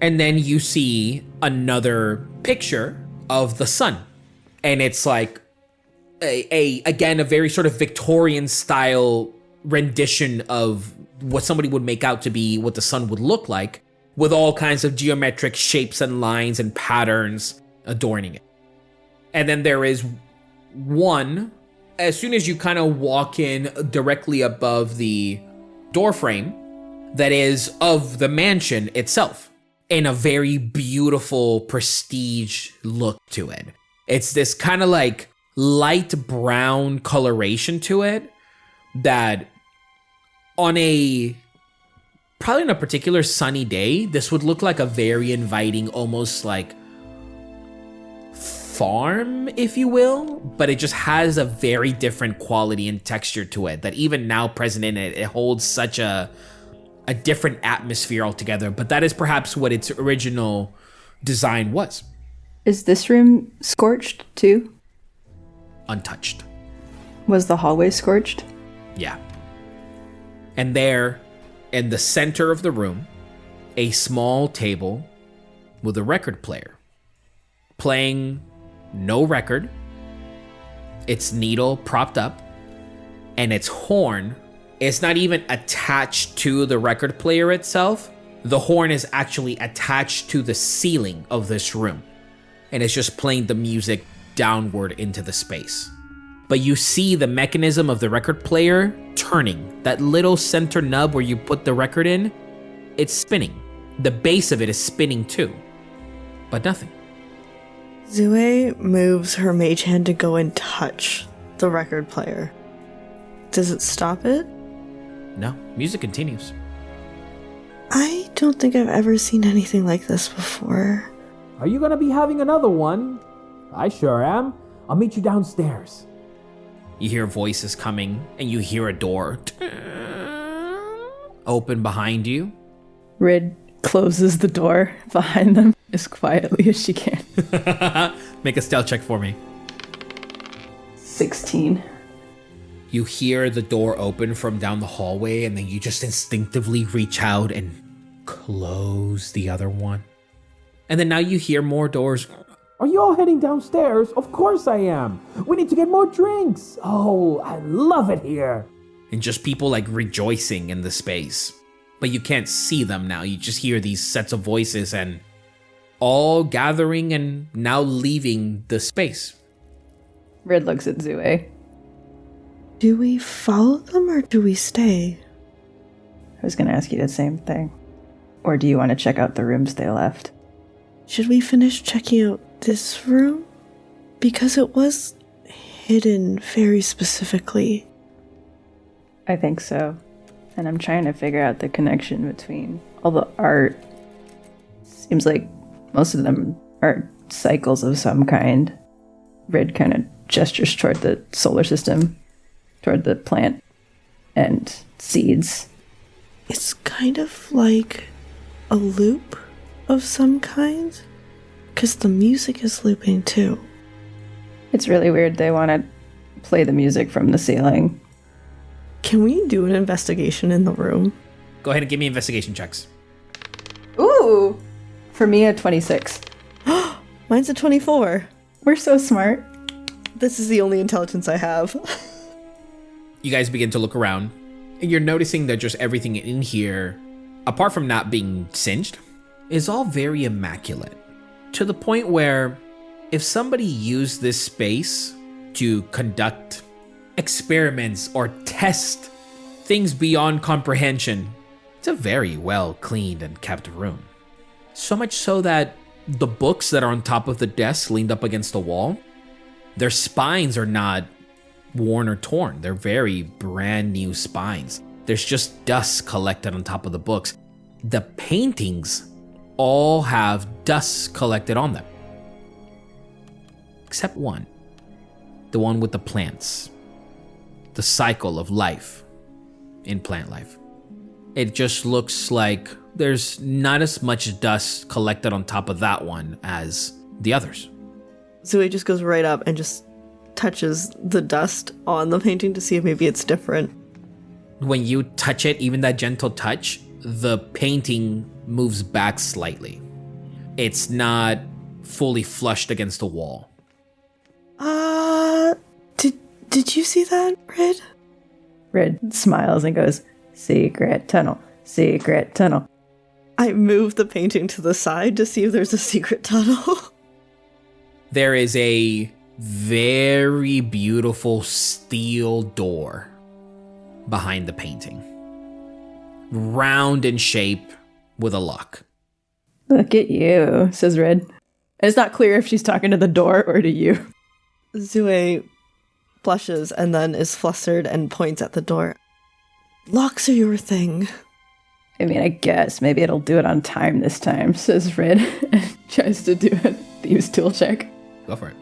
And then you see another picture of the sun. And it's like again, a very sort of Victorian style rendition of what somebody would make out to be what the sun would look like, with all kinds of geometric shapes and lines and patterns adorning it. And then there is one, as soon as you kind of walk in directly above the doorframe, that is of the mansion itself, in a very beautiful prestige look to it. It's this kind of like light brown coloration to it that probably on a particular sunny day, this would look like a very inviting, almost like farm, if you will, but it just has a very different quality and texture to it that even now present in it, it holds such a different atmosphere altogether. But that is perhaps what its original design was. Is this room scorched too? Untouched. Was the hallway scorched? Yeah. And there, in the center of the room, a small table with a record player playing no record, its needle propped up, and its horn is not even attached to the record player itself. The horn is actually attached to the ceiling of this room, and it's just playing the music downward into the space. But you see the mechanism of the record player turning. That little center nub where you put the record in, it's spinning. The base of it is spinning too, but nothing. Zue moves her mage hand to go and touch the record player. Does it stop it? No, music continues. I don't think I've ever seen anything like this before. Are you gonna be having another one? I sure am. I'll meet you downstairs. You hear voices coming, and you hear a door open behind you. Rid closes the door behind them as quietly as she can. Make a stealth check for me. 16. You hear the door open from down the hallway, and then you just instinctively reach out and close the other one. And then now you hear more doors. Are you all heading downstairs? Of course I am. We need to get more drinks. Oh, I love it here. And just people like rejoicing in the space. But you can't see them now. You just hear these sets of voices and all gathering and now leaving the space. Rid looks at Zue. Do we follow them or do we stay? I was going to ask you the same thing. Or do you want to check out the rooms they left? Should we finish checking out this room? Because it was hidden very specifically. I think so. And I'm trying to figure out the connection between all the art. Seems like most of them are cycles of some kind. Rid kind of gestures toward the solar system, toward the plant and seeds. It's kind of like a loop of some kind, because the music is looping too. It's really weird they want to play the music from the ceiling. Can we do an investigation in the room? Go ahead and give me investigation checks. Ooh! For me, a 26. Mine's a 24. We're so smart. This is the only intelligence I have. You guys begin to look around, and you're noticing that just everything in here, apart from not being singed, is all very immaculate. To the point where if somebody used this space to conduct experiments or test things beyond comprehension, it's a very well cleaned and kept room. So much so that the books that are on top of the desk leaned up against the wall, their spines are not worn or torn. They're very brand new spines. There's just dust collected on top of the books. The paintings all have dust collected on them. Except one. The one with the plants. The cycle of life in plant life. It just looks like there's not as much dust collected on top of that one as the others. Zue just goes right up and just touches the dust on the painting to see if maybe it's different. When you touch it, even that gentle touch, the painting moves back slightly. It's not fully flushed against the wall. Did you see that, Rid? Rid smiles and goes, secret tunnel, secret tunnel. I move the painting to the side to see if there's a secret tunnel. There is a very beautiful steel door behind the painting. Round in shape with a lock. Look at you, says Rid. It's not clear if she's talking to the door or to you. Zue blushes and then is flustered and points at the door. Locks are your thing. I mean, I guess maybe it'll do it on time this time, says Rid, and tries to do a thieves tool check. Go for it.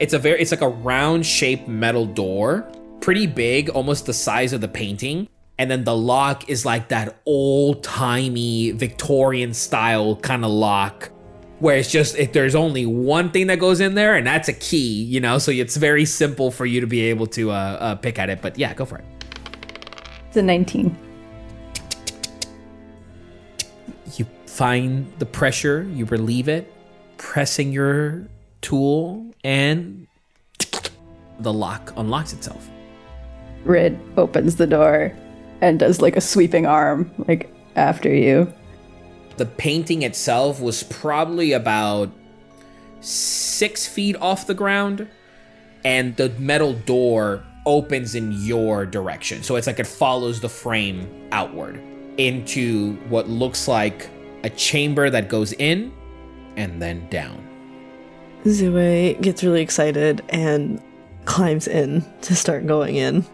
It's like a round shaped metal door, pretty big, almost the size of the painting. And then the lock is like that old timey Victorian style kind of lock where it's just, if there's only one thing that goes in there and that's a key, you know, so it's very simple for you to be able to pick at it. But yeah, go for it. It's a 19. You find the pressure, you relieve it, pressing your tool, and the lock unlocks itself. Rid opens the door and does like a sweeping arm, like after you. The painting itself was probably about 6 feet off the ground, and the metal door opens in your direction. So it's like it follows the frame outward into what looks like a chamber that goes in and then down. Zue gets really excited and climbs in to start going in.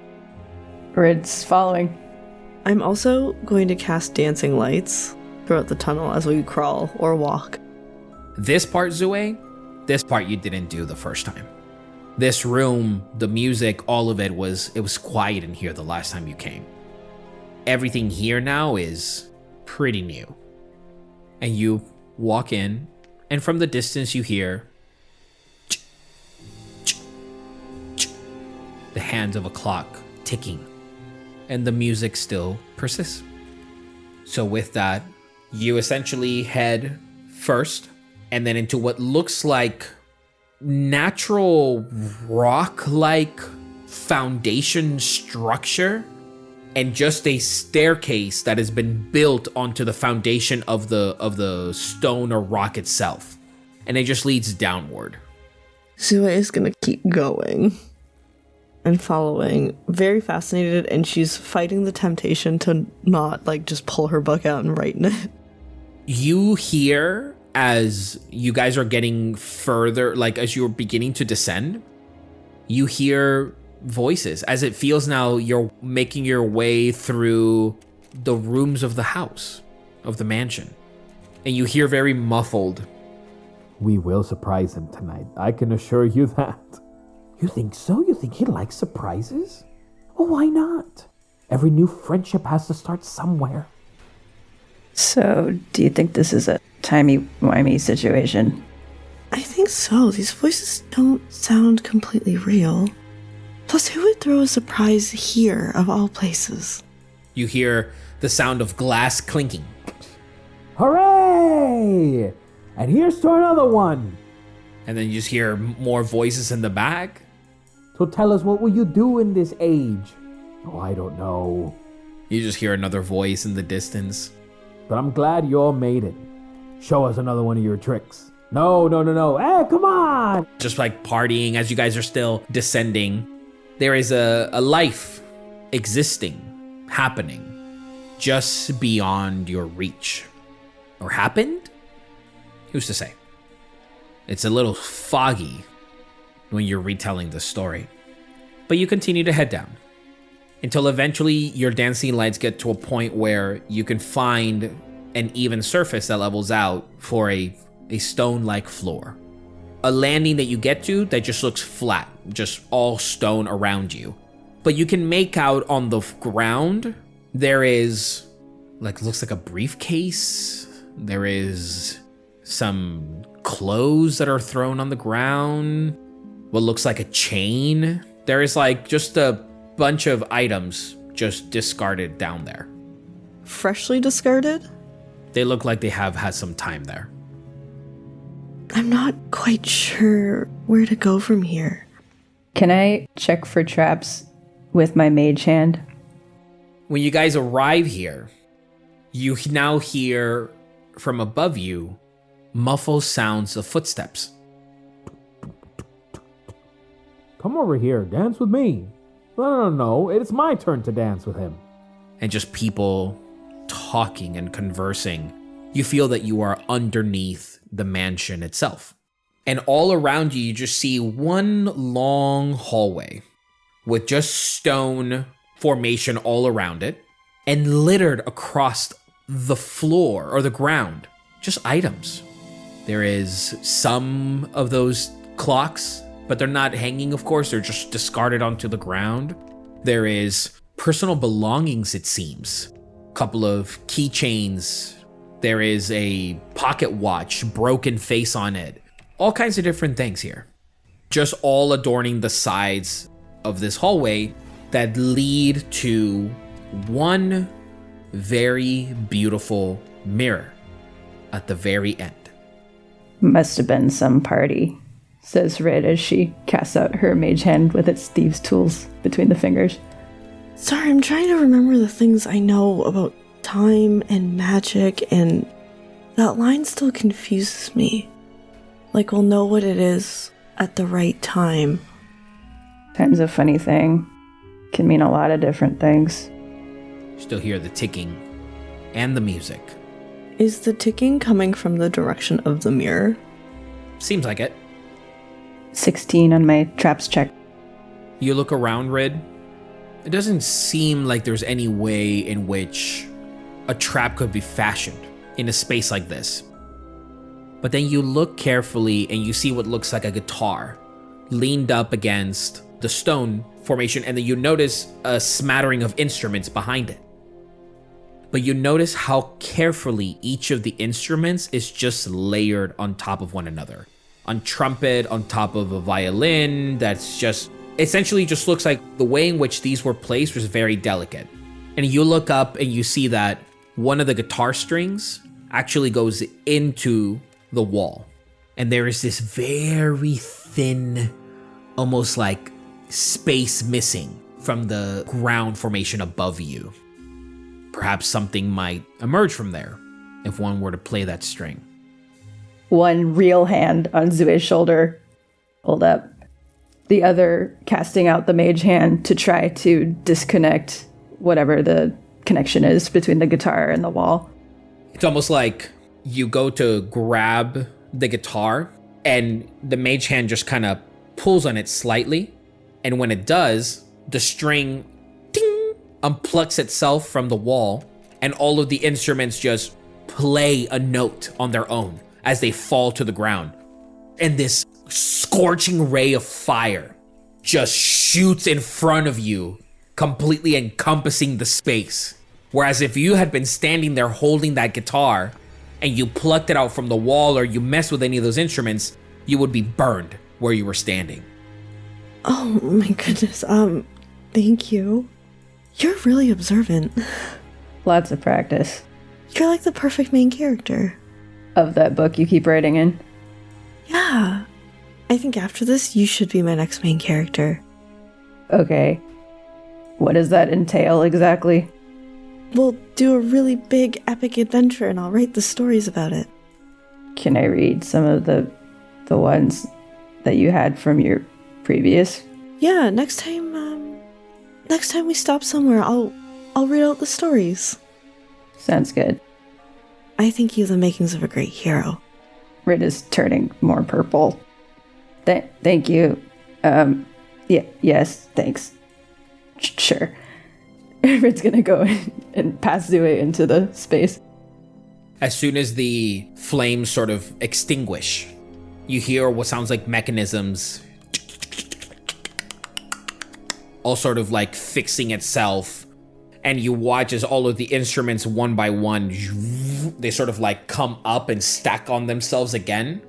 Rid's following. I'm also going to cast dancing lights throughout the tunnel as we crawl or walk. This part, Zue, this part you didn't do the first time. This room, the music, all of it was quiet in here the last time you came. Everything here now is pretty new. And you walk in, and from the distance you hear the hands of a clock ticking, and the music still persists. So with that, you essentially head first, and then into what looks like natural rock-like foundation structure, and just a staircase that has been built onto the foundation of the stone or rock itself. And it just leads downward. Zue is gonna keep going and following, very fascinated, and she's fighting the temptation to not like just pull her book out and write in it. You hear, as you guys are getting further, like as you're beginning to descend, you hear voices, as it feels now you're making your way through the rooms of the house, of the mansion. And you hear very muffled, We will surprise him tonight, I can assure you that. You think so? You think he likes surprises? Well, why not? Every new friendship has to start somewhere. So, do you think this is a timey-wimey situation? I think so. These voices don't sound completely real. Plus, who would throw a surprise here, of all places? you hear the sound of glass clinking. Hooray! And here's to another one. And then you just hear more voices in the back. So tell us, what will you do in this age? Oh, I don't know. You just hear another voice in the distance. But I'm glad you all made it. Show us another one of your tricks. No. Hey, come on! Just like partying as you guys are still descending. There is a life existing, happening, just beyond your reach. Or happened? Who's to say? It's a little foggy when you're retelling the story. But you continue to head down until eventually your dancing lights get to a point where you can find an even surface that levels out for a stone-like floor. A landing that you get to that just looks flat, just all stone around you. But you can make out on the ground, there is, looks like a briefcase. There is some clothes that are thrown on the ground. What looks like a chain. There is just a bunch of items just discarded down there. Freshly discarded? They look like they have had some time there. I'm not quite sure where to go from here. Can I check for traps with my mage hand? When you guys arrive here, you now hear from above you muffled sounds of footsteps. Come over here, dance with me. No, it's my turn to dance with him. And just people talking and conversing. You feel that you are underneath the mansion itself. And all around you, you just see one long hallway with just stone formation all around it, and littered across the floor or the ground, just items. There is some of those clocks, but they're not hanging, of course, they're just discarded onto the ground. There is personal belongings, it seems. A couple of keychains. There is a pocket watch, broken face on it. All kinds of different things here. Just all adorning the sides of this hallway that lead to one very beautiful mirror at the very end. Must have been some party, says Rid as she casts out her mage hand with its thieves' tools between the fingers. Sorry, I'm trying to remember the things I know about time and magic, and that line still confuses me. Like, we'll know what it is at the right time. Time's a funny thing. Can mean a lot of different things. Still hear the ticking and the music. Is the ticking coming from the direction of the mirror? Seems like it. 16 on my traps check. You look around, Rid. It doesn't seem like there's any way in which a trap could be fashioned in a space like this. But then you look carefully and you see what looks like a guitar leaned up against the stone formation, and then you notice a smattering of instruments behind it. But you notice how carefully each of the instruments is just layered on top of one another. A trumpet on top of a violin that's just essentially just looks like the way in which these were placed was very delicate. And you look up and you see that one of the guitar strings actually goes into the wall. And there is this very thin, almost like space missing from the ground formation above you. Perhaps something might emerge from there if one were to play that string. One real hand on Zue's shoulder. Hold up. The other casting out the mage hand to try to disconnect whatever the connection is between the guitar and the wall. It's almost like you go to grab the guitar and the mage hand just kind of pulls on it slightly. And when it does, the string ding, unplugs itself from the wall, and all of the instruments just play a note on their own as they fall to the ground. And this scorching ray of fire just shoots in front of you, completely encompassing the space. Whereas if you had been standing there holding that guitar and you plucked it out from the wall or you messed with any of those instruments, you would be burned where you were standing. Oh my goodness, thank you. You're really observant. Lots of practice. You're like the perfect main character. Of that book you keep writing in? Yeah. I think after this, you should be my next main character. Okay. What does that entail exactly? We'll do a really big epic adventure and I'll write the stories about it. Can I read some of the ones that you had from your previous? Yeah, next time we stop somewhere, I'll read out the stories. Sounds good. I think you have the makings of a great hero. Rid is turning more purple. Thank you. Yes, thanks. Sure. Rid's gonna go and pass Zue into the space. As soon as the flames sort of extinguish, you hear what sounds like mechanisms all sort of like fixing itself, and you watch as all of the instruments one by one, they sort of like come up and stack on themselves again.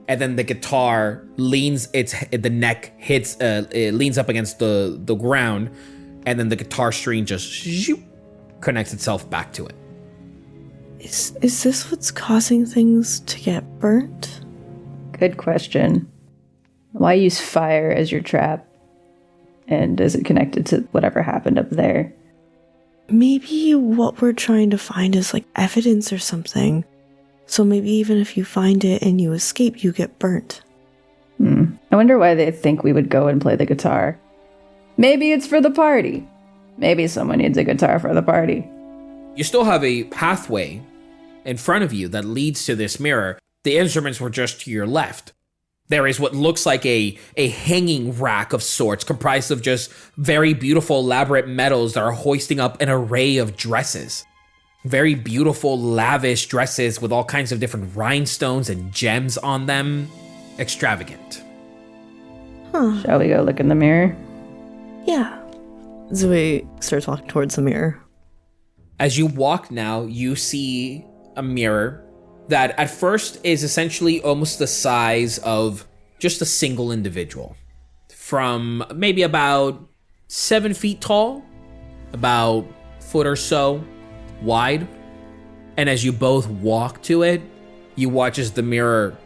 And then the guitar leans the neck hits, it leans up against the ground, and then the guitar string just connects itself back to it. Is this what's causing things to get burnt? Good question. Why use fire as your trap? And is it connected to whatever happened up there? Maybe what we're trying to find is like evidence or something. So maybe even if you find it and you escape, you get burnt. I wonder why they think we would go and play the guitar. Maybe it's for the party. Maybe someone needs a guitar for the party. You still have a pathway in front of you that leads to this mirror. The instruments were just to your left. There is what looks like a hanging rack of sorts, comprised of just very beautiful, elaborate metals that are hoisting up an array of dresses. Very beautiful, lavish dresses with all kinds of different rhinestones and gems on them. Extravagant. Shall we go look in the mirror? Yeah. Zue starts walking towards the mirror. As you walk now, you see a mirror that at first is essentially almost the size of just a single individual. From maybe about 7 feet tall, about a foot or so wide. And as you both walk to it, you watch as the mirror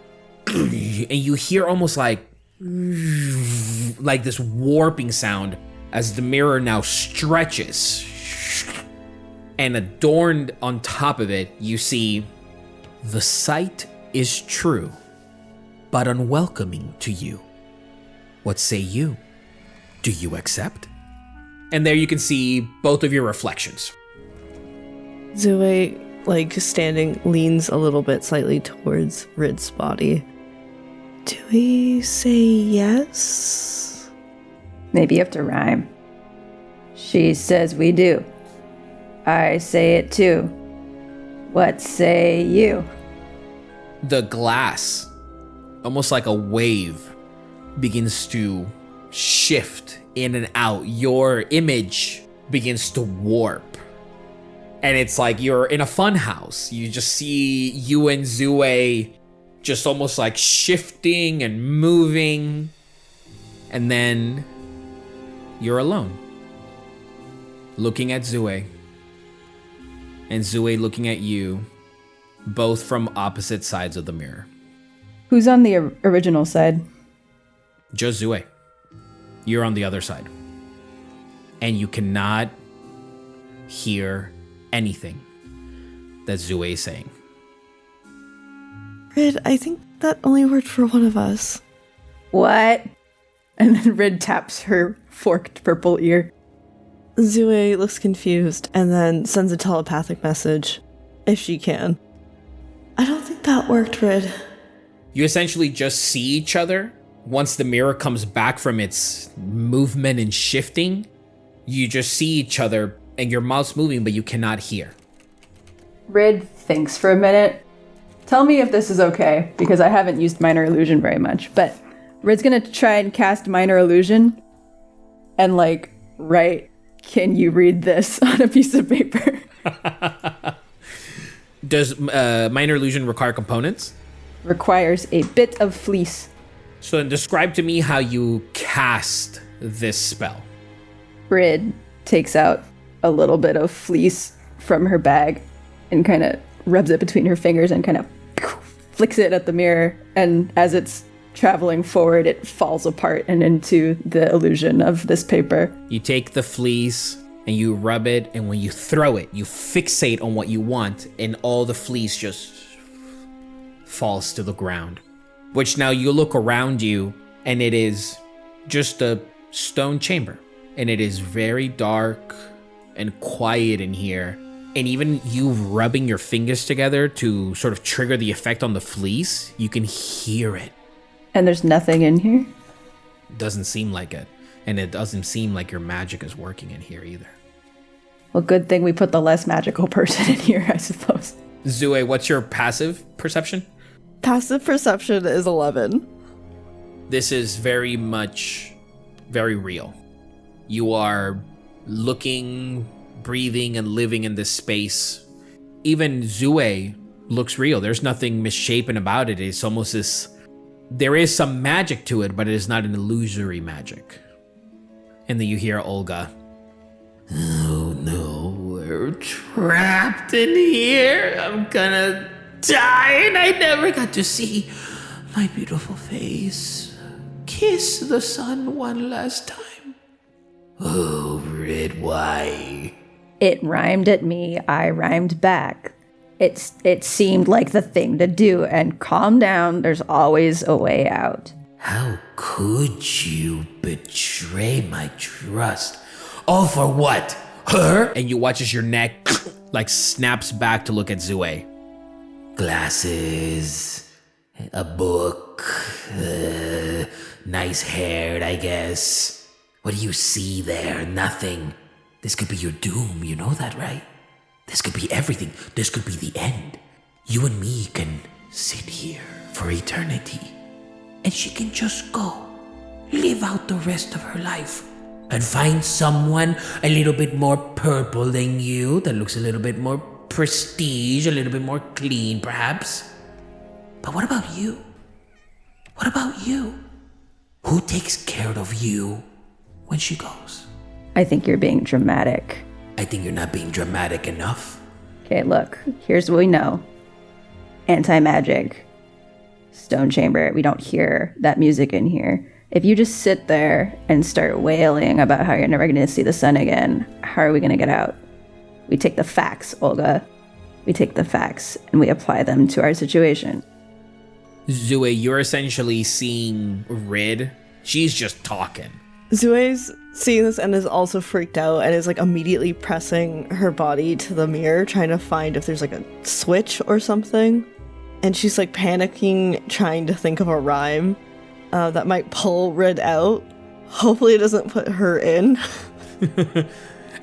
and you hear almost like this warping sound as the mirror now stretches. And adorned on top of it, you see, the sight is true, but unwelcoming to you. What say you? Do you accept? And there you can see both of your reflections. Zue, standing, leans a little bit slightly towards Rid's body. Do we say yes? Maybe you have to rhyme. She says we do. I say it too. What say you? The glass, almost like a wave, begins to shift in and out. Your image begins to warp. And it's like you're in a fun house. You just see you and Zue just almost like shifting and moving. And then you're alone. Looking at Zue. And Zue looking at you, both from opposite sides of the mirror. Who's on the original side? Just Zue. You're on the other side. And you cannot hear anything that Zue is saying. Rid, I think that only worked for one of us. What? And then Rid taps her forked purple ear. Zue looks confused and then sends a telepathic message, if she can. I don't think that worked, Rid. You essentially just see each other. Once the mirror comes back from its movement and shifting, you just see each other and your mouth's moving, but you cannot hear. Rid thinks for a minute. Tell me if this is okay, because I haven't used Minor Illusion very much, but Rid's gonna try and cast Minor Illusion and write, "Can you read this?" on a piece of paper. Does Minor Illusion require components? Requires a bit of fleece. So then describe to me how you cast this spell. Rid takes out a little bit of fleece from her bag and kind of rubs it between her fingers and kind of flicks it at the mirror. And as it's traveling forward, it falls apart and into the illusion of this paper. You take the fleece and you rub it, and when you throw it, you fixate on what you want, and all the fleece just falls to the ground. Which now you look around you, and it is just a stone chamber. And it is very dark and quiet in here. And even you rubbing your fingers together to sort of trigger the effect on the fleece, you can hear it. And there's nothing in here? Doesn't seem like it. And it doesn't seem like your magic is working in here either. Well, good thing we put the less magical person in here, I suppose. Zue, what's your passive perception? Passive perception is 11. This is very much very real. You are looking, breathing, and living in this space. Even Zue looks real. There's nothing misshapen about it. It's almost this... There is some magic to it, but it is not an illusory magic. And then you hear Olga. Oh no, we're trapped in here. I'm gonna die, and I never got to see my beautiful face. Kiss the sun one last time. Oh, Rid, why? It rhymed at me, I rhymed back. It seemed like the thing to do, and calm down, there's always a way out. How could you betray my trust? All for what? Her? And you watch as your neck like snaps back to look at Zue. Glasses, a book, nice hair, I guess. What do you see there? Nothing. This could be your doom, you know that, right? This could be everything. This could be the end. You and me can sit here for eternity. And she can just go, live out the rest of her life, and find someone a little bit more purple than you, that looks a little bit more prestige, a little bit more clean, perhaps. But what about you? What about you? Who takes care of you when she goes? I think you're being dramatic. I think you're not being dramatic enough. Okay, look, here's what we know. Anti-magic. Stone chamber, we don't hear that music in here. If you just sit there and start wailing about how you're never going to see the sun again, how are we going to get out? We take the facts, Olga. We take the facts and we apply them to our situation. Zue, you're essentially seeing Rid. She's just talking. Zue's seeing this and is also freaked out and is like immediately pressing her body to the mirror, trying to find if there's like a switch or something. And she's like panicking, trying to think of a rhyme that might pull Rid out. Hopefully it doesn't put her in.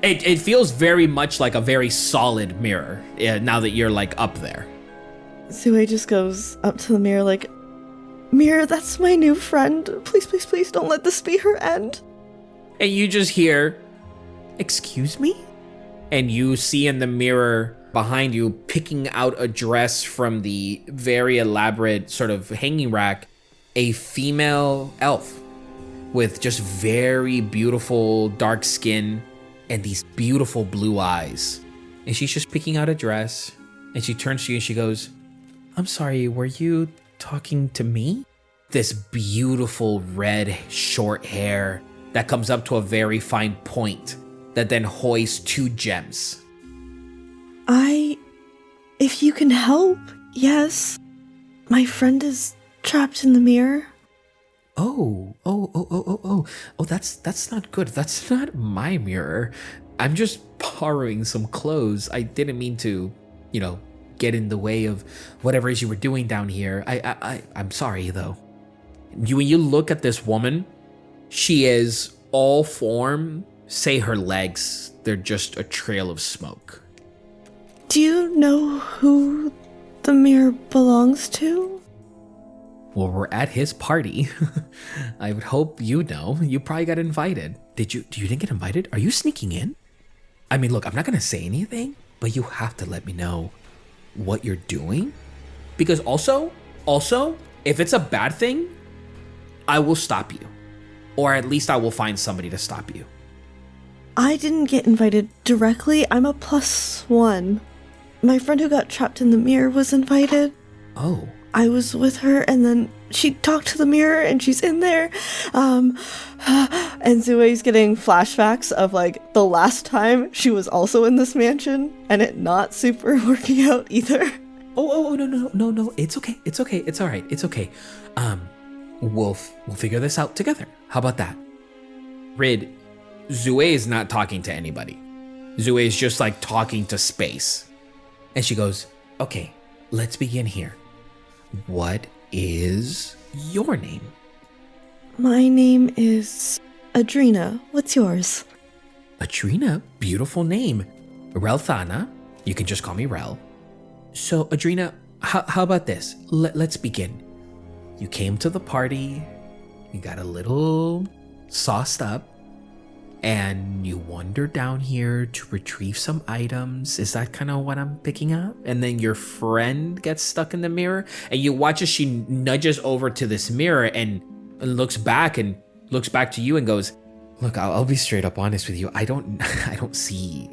It feels very much like a very solid mirror now that you're like up there. Zue just goes up to the mirror like, "Mirror, that's my new friend. Please, please, please don't let this be her end." And you just hear, "Excuse me?" And you see in the mirror behind you, picking out a dress from the very elaborate sort of hanging rack, a female elf with just very beautiful dark skin and these beautiful blue eyes. And she's just picking out a dress, and she turns to you and she goes, "I'm sorry, were you talking to me?" This beautiful red short hair that comes up to a very fine point that then hoists 2 gems. If you can help, yes. My friend is trapped in the mirror. Oh, that's not good. That's not my mirror. I'm just borrowing some clothes. I didn't mean to, get in the way of whatever it is you were doing down here. I'm sorry though. When you look at this woman, she is all form, say her legs, they're just a trail of smoke. Do you know who the mirror belongs to? Well, we're at his party. I would hope you know. You probably got invited. Do you didn't get invited? Are you sneaking in? I mean, look, I'm not gonna say anything, but you have to let me know what you're doing. Because also, if it's a bad thing, I will stop you. Or at least I will find somebody to stop you. I didn't get invited directly. I'm a +1. My friend who got trapped in the mirror was invited. Oh. I was with her, and then she talked to the mirror, and she's in there. And Zue's getting flashbacks of, like, the last time she was also in this mansion, and it not super working out either. No. It's okay. It's all right. It's okay. We'll figure this out together. How about that? Rid, Zue is not talking to anybody. Zue is just, like, talking to space. And she goes, "Okay, let's begin here. What is your name?" My name is Adrena. What's yours? Adrena, beautiful name. Relthana, you can just call me Rel. So, Adrena, how about this? Let's begin. You came to the party, you got a little sauced up, and you wandered down here to retrieve some items. Is that kind of what I'm picking up? And then your friend gets stuck in the mirror, and you watch as she nudges over to this mirror and looks back to you and goes, "Look, I'll be straight up honest with you. I don't see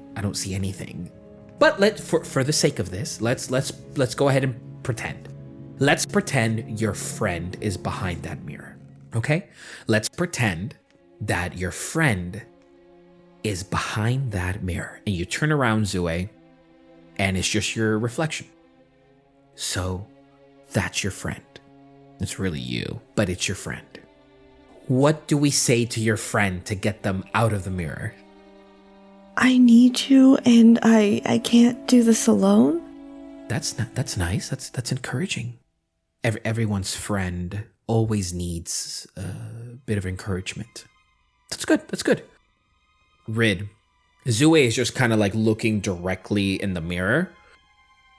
anything. But for the sake of this, let's go ahead and pretend. Let's pretend your friend is behind that mirror, okay? Let's pretend that your friend is behind that mirror, and you turn around, Zue, and it's just your reflection. So that's your friend. It's really you, but it's your friend. What do we say to your friend to get them out of the mirror? I need you, and I can't do this alone. That's nice. That's encouraging. Everyone's friend always needs a bit of encouragement. That's good. Rid, Zue is just kind of like looking directly in the mirror.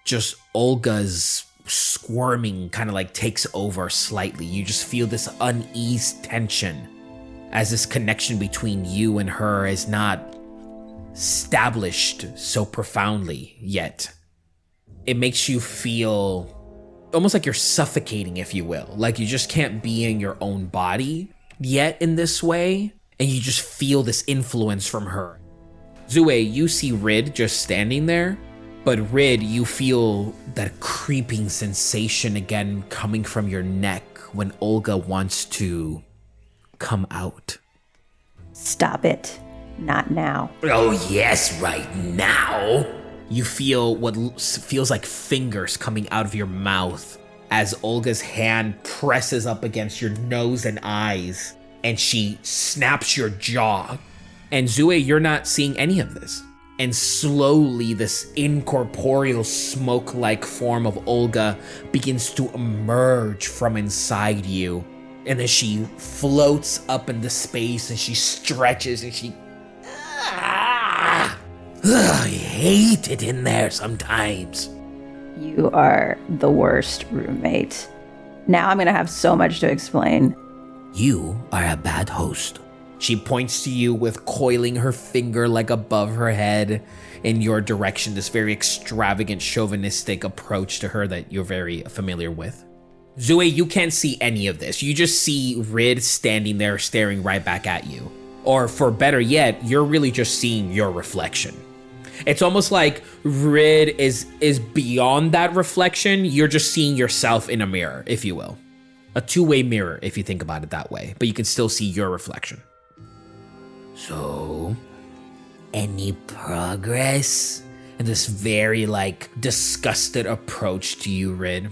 Just Olga's squirming kind of like takes over slightly. You just feel this unease tension as this connection between you and her is not established so profoundly yet. It makes you feel almost like you're suffocating, if you will. Like you just can't be in your own body yet in this way, and you just feel this influence from her. Zue, you see Rid just standing there, but Rid, you feel that creeping sensation again coming from your neck when Olga wants to come out. Stop it. Not now. Oh, yes, right now. You feel what feels like fingers coming out of your mouth as Olga's hand presses up against your nose and eyes, and she snaps your jaw. And Zue, you're not seeing any of this. And slowly, this incorporeal smoke-like form of Olga begins to emerge from inside you. And then she floats up into space, and she stretches, and she... I hate it in there sometimes. You are the worst roommate. Now I'm going to have so much to explain. You are a bad host. She points to you with coiling her finger like above her head in your direction, this very extravagant, chauvinistic approach to her that you're very familiar with. Zue, you can't see any of this. You just see Rid standing there staring right back at you. Or for better yet, you're really just seeing your reflection. It's almost like Rid is beyond that reflection. You're just seeing yourself in a mirror, if you will. A two-way mirror, if you think about it that way. But you can still see your reflection. So, any progress? And this very, disgusted approach to you, Rid.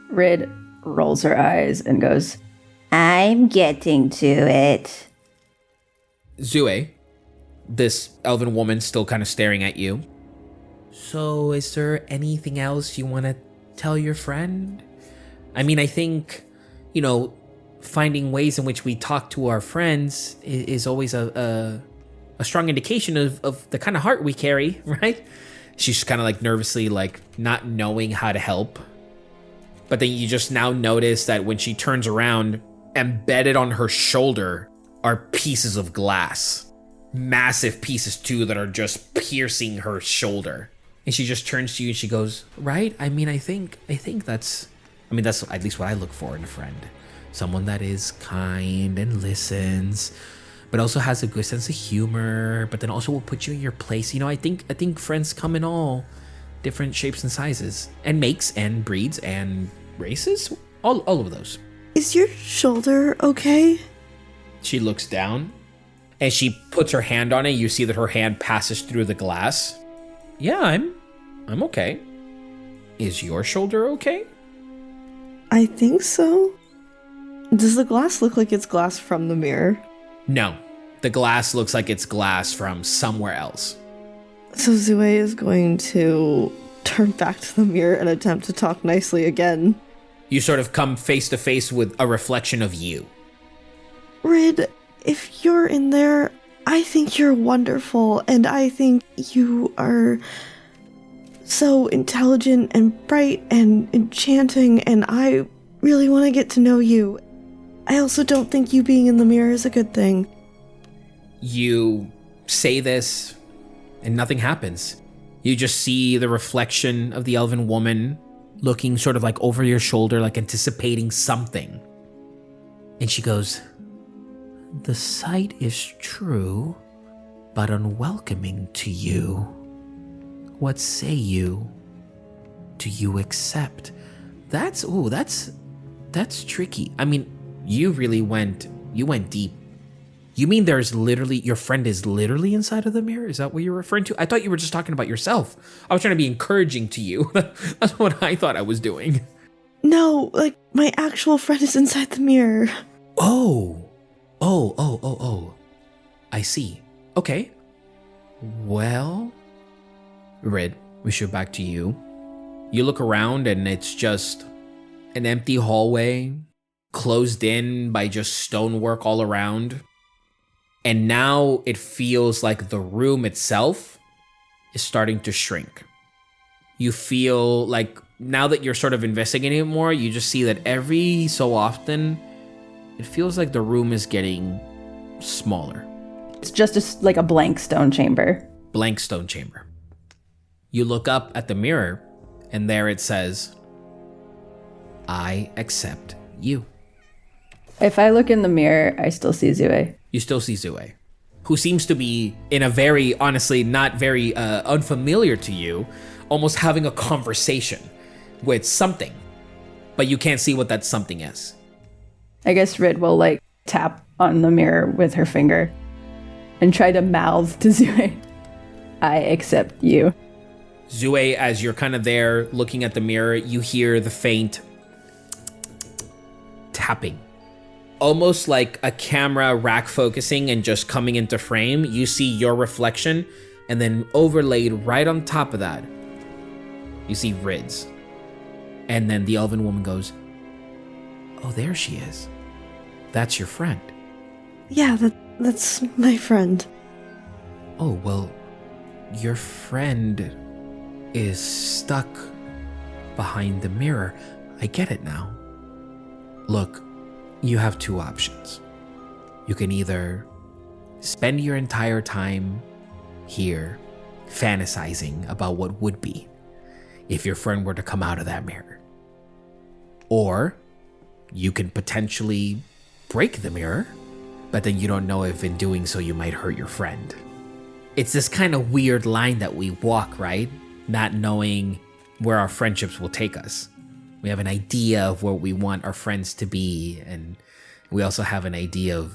Rid rolls her eyes and goes, I'm getting to it. Zue, this elven woman still kind of staring at you. So, is there anything else you want to tell your friend? I mean, I think, finding ways in which we talk to our friends is always a strong indication of the kind of heart we carry, right? She's kind of nervously, not knowing how to help. But then you just now notice that when she turns around, embedded on her shoulder are pieces of glass. Massive pieces too that are just piercing her shoulder. And she just turns to you and she goes, right? I think that's at least what I look for in a friend. Someone that is kind and listens, but also has a good sense of humor, but then also will put you in your place. I think friends come in all different shapes and sizes, and makes and breeds and races, all of those. Is your shoulder okay? She looks down and she puts her hand on it. You see that her hand passes through the glass. Yeah, I'm okay. Is your shoulder okay? I think so. Does the glass look like it's glass from the mirror? No, the glass looks like it's glass from somewhere else. So Zue is going to turn back to the mirror and attempt to talk nicely again. You sort of come face to face with a reflection of you. Rid, if you're in there, I think you're wonderful, and I think you are so intelligent and bright and enchanting, and I really want to get to know you. I also don't think you being in the mirror is a good thing. You say this, and nothing happens. You just see the reflection of the elven woman looking sort of over your shoulder, anticipating something. And she goes, the sight is true, but unwelcoming to you. What say you? Do you accept That's tricky. I mean, you went deep. You mean your friend is literally inside of the mirror? Is that what you're referring to? I thought you were just talking about yourself. I was trying to be encouraging to you. That's what I thought I was doing. No, like, my actual friend is inside the mirror. Oh. I see. Okay. Well, Rid, we should back to you. You look around and it's just an empty hallway, closed in by just stonework all around. And now it feels like the room itself is starting to shrink. You feel like now that you're sort of investigating it more, you just see that every so often, it feels like the room is getting smaller. It's just like a blank stone chamber. Blank stone chamber. You look up at the mirror, and there it says, I accept you. If I look in the mirror, I still see Zue. You still see Zue, who seems to be in a very, honestly, not very unfamiliar to you, almost having a conversation with something, but you can't see what that something is. I guess Rid will like tap on the mirror with her finger and try to mouth to Zue, I accept you. Zue, as you're kind of there looking at the mirror, you hear the faint tapping. Almost like a camera rack focusing and just coming into frame. You see your reflection, and then overlaid right on top of that, you see Rid's. And then the elven woman goes, oh, there she is. That's your friend. Yeah, that's my friend. Oh, well, your friend is stuck behind the mirror. I get it now. Look, you have two options. You can either spend your entire time here fantasizing about what would be if your friend were to come out of that mirror. Or you can potentially break the mirror, but then you don't know if in doing so you might hurt your friend. It's this kind of weird line that we walk, right? Not knowing where our friendships will take us. We have an idea of what we want our friends to be, and we also have an idea of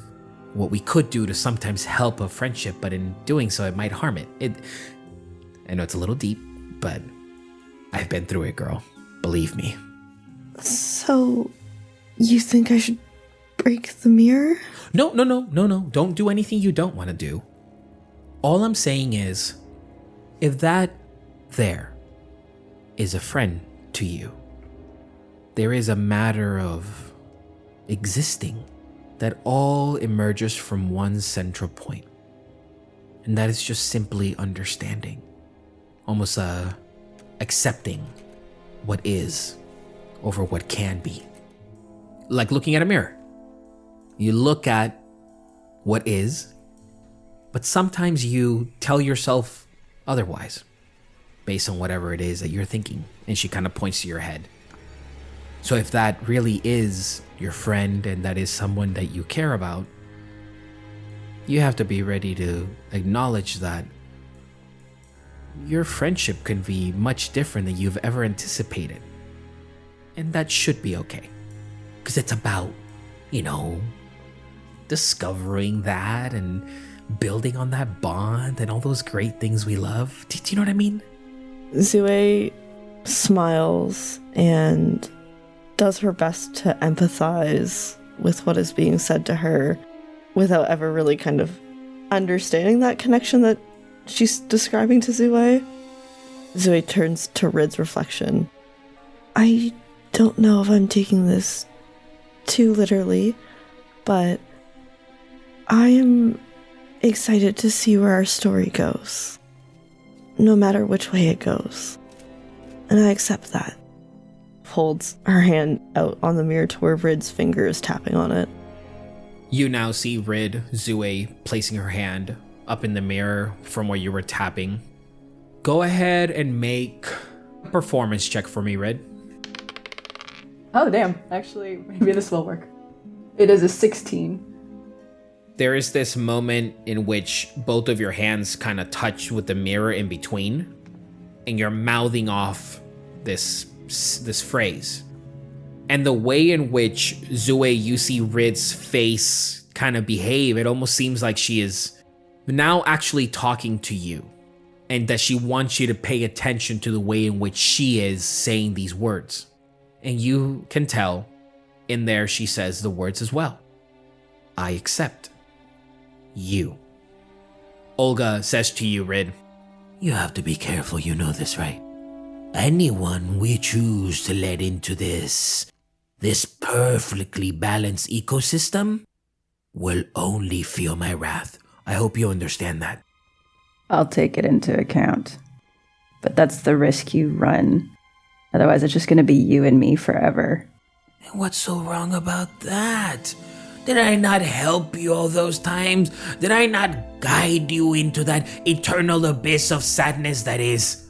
what we could do to sometimes help a friendship, but in doing so, it might harm it. I know it's a little deep, but I've been through it, girl. Believe me. So, you think I should break the mirror? No. Don't do anything you don't want to do. All I'm saying is, if that there is a friend to you, there is a matter of existing that all emerges from one central point. And that is just simply understanding. Almost accepting what is over what can be. Like looking at a mirror. You look at what is, but sometimes you tell yourself otherwise based on whatever it is that you're thinking. And she kind of points to your head. So if that really is your friend and that is someone that you care about, you have to be ready to acknowledge that your friendship can be much different than you've ever anticipated. And that should be okay. Because it's about, discovering that and building on that bond and all those great things we love. Do you know what I mean? Zue smiles and does her best to empathize with what is being said to her without ever really kind of understanding that connection that she's describing to Zue. Zue turns to Rid's reflection. I don't know if I'm taking this too literally, but I am excited to see where our story goes, no matter which way it goes. And I accept that. Holds her hand out on the mirror to where Rid's finger is tapping on it. You now see Rid, Zue, placing her hand up in the mirror from where you were tapping. Go ahead and make a performance check for me, Rid. Oh, damn. Actually, maybe this will work. It is a 16. There is this moment in which both of your hands kind of touch with the mirror in between, and you're mouthing off this phrase. And the way in which Zue, you see Rid's face kind of behave, it almost seems like she is now actually talking to you. And that she wants you to pay attention to the way in which she is saying these words. And you can tell in there she says the words as well. I accept you. Olga says to you, Rid. You have to be careful, you know this, right? Anyone we choose to let into this perfectly balanced ecosystem will only feel my wrath. I hope you understand that. I'll take it into account. But that's the risk you run. Otherwise, it's just going to be you and me forever. And what's so wrong about that? Did I not help you all those times? Did I not guide you into that eternal abyss of sadness that is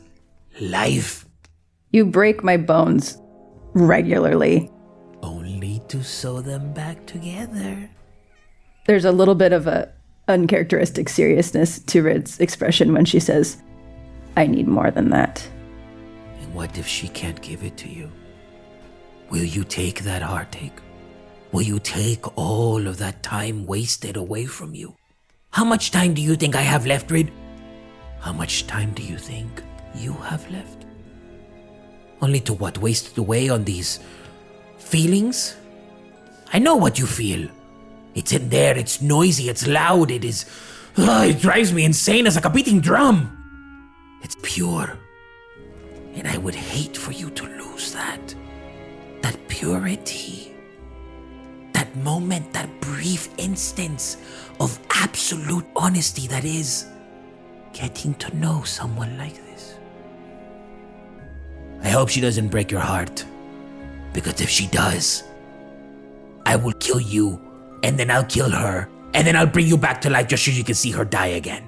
life? You break my bones regularly. Only to sew them back together. There's a little bit of a uncharacteristic seriousness to Rid's expression when she says, I need more than that. And what if she can't give it to you? Will you take that heartache? Will you take all of that time wasted away from you? How much time do you think I have left, Rid? How much time do you think you have left? Only to what? Waste it away on these feelings? I know what you feel. It's in there, it's noisy, it's loud, it is... it drives me insane, it's like a beating drum. It's pure. And I would hate for you to lose that. That purity. That moment, that brief instance of absolute honesty that is getting to know someone like this. I hope she doesn't break your heart. Because if she does, I will kill you, and then I'll kill her, and then I'll bring you back to life just so you can see her die again.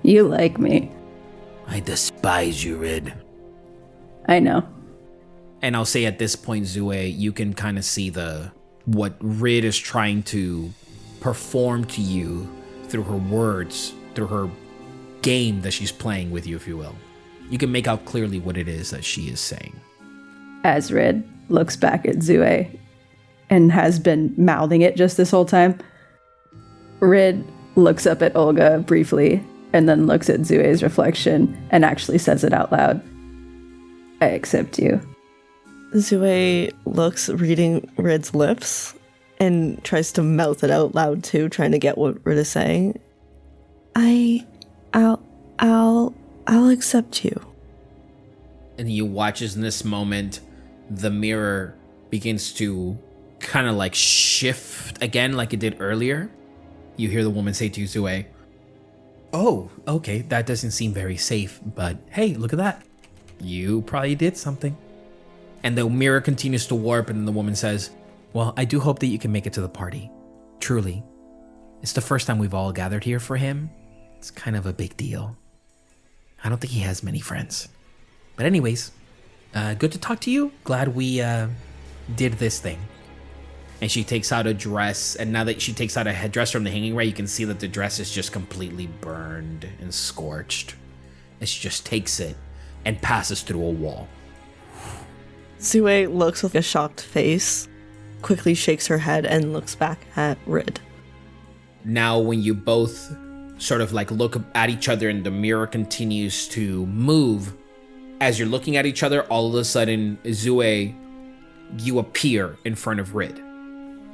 You like me. I despise you, Rid. I know. And I'll say at this point, Zue, you can kind of see what Rid is trying to perform to you through her words, through her game that she's playing with you, if you will. You can make out clearly what it is that she is saying. As Rid looks back at Zue and has been mouthing it just this whole time, Rid looks up at Olga briefly and then looks at Zue's reflection and actually says it out loud. I accept you. Zue looks, reading Rid's lips, and tries to mouth it out loud too, trying to get what Rid is saying. I'll accept you. And you watch as in this moment, the mirror begins to kind of like shift again like it did earlier. You hear the woman say to you, Zue, oh, okay, that doesn't seem very safe, but hey, look at that. You probably did something. And the mirror continues to warp, and the woman says, well, I do hope that you can make it to the party. Truly. It's the first time we've all gathered here for him. It's kind of a big deal. I don't think he has many friends. But anyways, good to talk to you. Glad we did this thing. And she takes out a dress, and now that she takes out a headdress from the hanging rack, you can see that the dress is just completely burned and scorched. And she just takes it and passes through a wall. Zue looks with a shocked face, quickly shakes her head, and looks back at Rid. Now when you both sort of like look at each other and the mirror continues to move, as you're looking at each other, all of a sudden, Zue, you appear in front of Rid.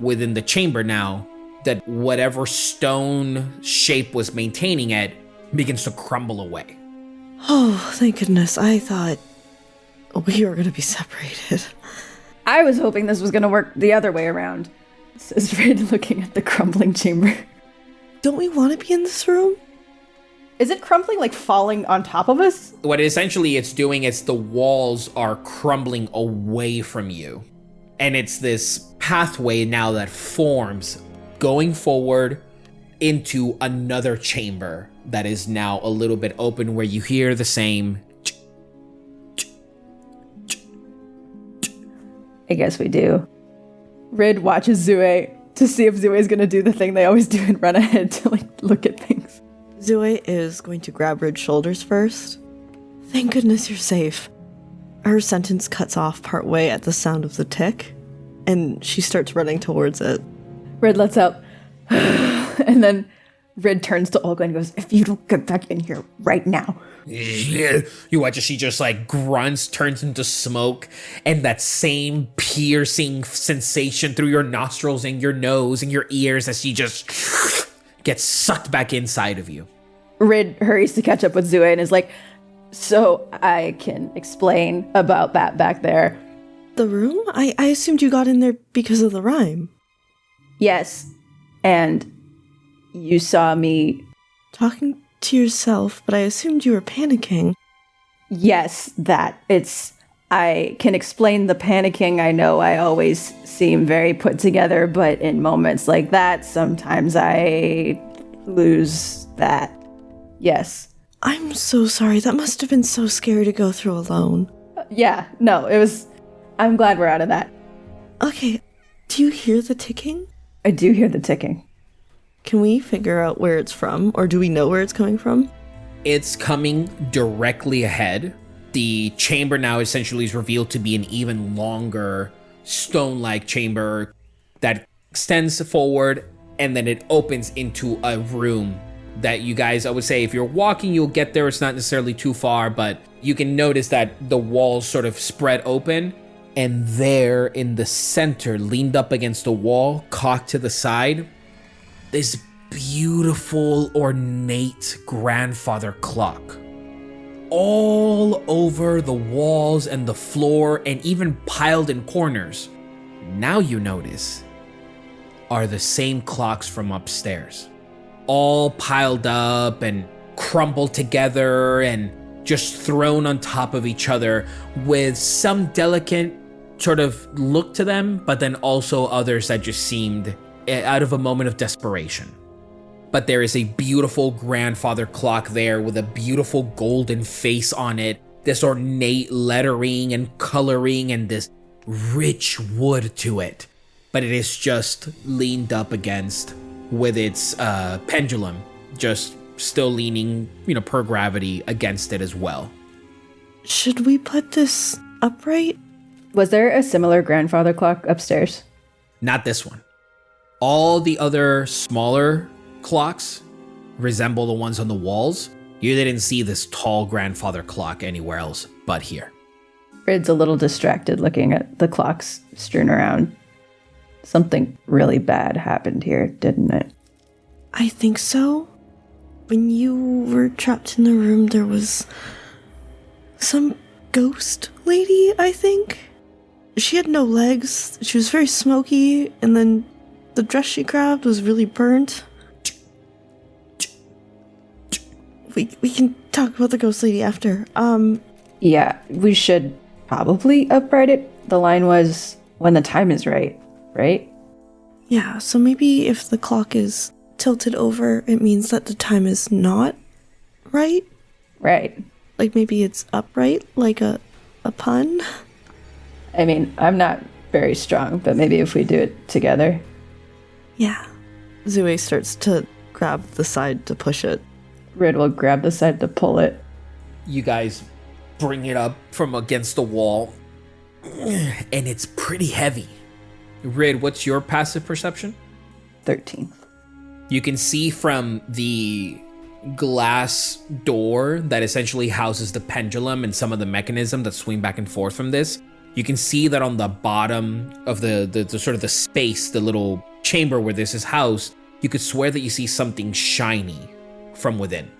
Within the chamber now, that whatever stone shape was maintaining it begins to crumble away. Oh, thank goodness. I thought we were going to be separated. I was hoping this was going to work the other way around, says Rid, looking at the crumbling chamber. Don't we want to be in this room? Is it crumbling, like falling on top of us? What essentially it's doing is the walls are crumbling away from you. And it's this pathway now that forms going forward into another chamber that is now a little bit open, where you hear the same. I guess we do. Rid watches Zue to see if Zue is going to do the thing they always do and run ahead to like look at things. Zue is going to grab Rid's shoulders first. Thank goodness you're safe. her sentence cuts off partway at the sound of the tick, and she starts running towards it. Rid lets out. And then Rid turns to Olga and goes, if you don't get back in here right now. You watch as she just like grunts, turns into smoke, and that same piercing sensation through your nostrils and your nose and your ears as she just gets sucked back inside of you. Rid hurries to catch up with Zue and is like, so I can explain about that back there. The room? I assumed you got in there because of the rhyme. Yes, and you saw me talking to yourself, but I assumed you were panicking. Yes, that. I can explain the panicking. I know I always seem very put together, but in moments like that, sometimes I lose that. Yes. I'm so sorry. That must have been so scary to go through alone. Yeah, no, it was... I'm glad we're out of that. Okay, do you hear the ticking? I do hear the ticking. Can we figure out where it's from, or do we know where it's coming from? It's coming directly ahead. The chamber now essentially is revealed to be an even longer stone-like chamber that extends forward, and then it opens into a room that you guys, I would say, if you're walking, you'll get there. It's not necessarily too far, but you can notice that the walls sort of spread open, and there in the center, leaned up against the wall, cocked to the side, this beautiful, ornate grandfather clock. All over the walls and the floor, and even piled in corners, now you notice, are the same clocks from upstairs. All piled up and crumbled together and just thrown on top of each other with some delicate sort of look to them, but then also others that just seemed out of a moment of desperation. But there is a beautiful grandfather clock there with a beautiful golden face on it, this ornate lettering and coloring and this rich wood to it. But it is just leaned up against with its pendulum just still leaning, per gravity against it as well. Should we put this upright? Was there a similar grandfather clock upstairs? Not this one. All the other smaller clocks resemble the ones on the walls. You didn't see this tall grandfather clock anywhere else but here. Rid's a little distracted looking at the clocks strewn around. Something really bad happened here, didn't it? I think so. When you were trapped in the room, there was some ghost lady, I think. She had no legs. She was very smoky, and then the dress she grabbed was really burnt. We can talk about the ghost lady after. Yeah, we should probably upright it. The line was, when the time is right? Yeah, so maybe if the clock is tilted over, it means that the time is not right? Right. Like maybe it's upright, like a pun? I mean, I'm not very strong, but maybe if we do it together. Yeah. Zue starts to grab the side to push it. Rid will grab the side to pull it. You guys bring it up from against the wall, and it's pretty heavy. Rid, what's your passive perception? 13th. You can see from the glass door that essentially houses the pendulum and some of the mechanism that swing back and forth from this. You can see that on the bottom of the sort of the space, the little chamber where this is housed, you could swear that you see something shiny from within.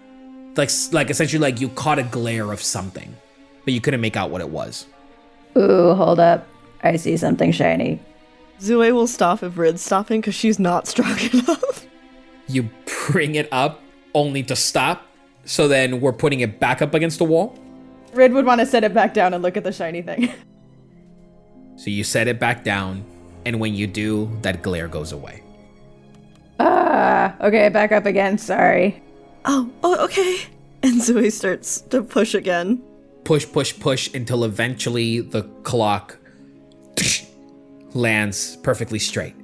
Like essentially like you caught a glare of something, but you couldn't make out what it was. Ooh, hold up. I see something shiny. Zue will stop if Rid's stopping because she's not strong enough. You bring it up only to stop, so then we're putting it back up against the wall. Rid would want to set it back down and look at the shiny thing. So you set it back down, and when you do, that glare goes away. Okay, back up again, sorry. Oh, okay. And Zue starts to push again. Push, push, push until eventually the clock lands perfectly straight,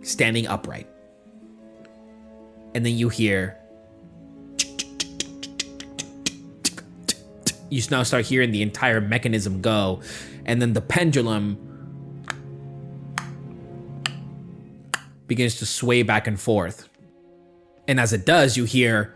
standing upright. And then you hear you now start hearing the entire mechanism go, and then the pendulum begins to sway back and forth. And as it does, you hear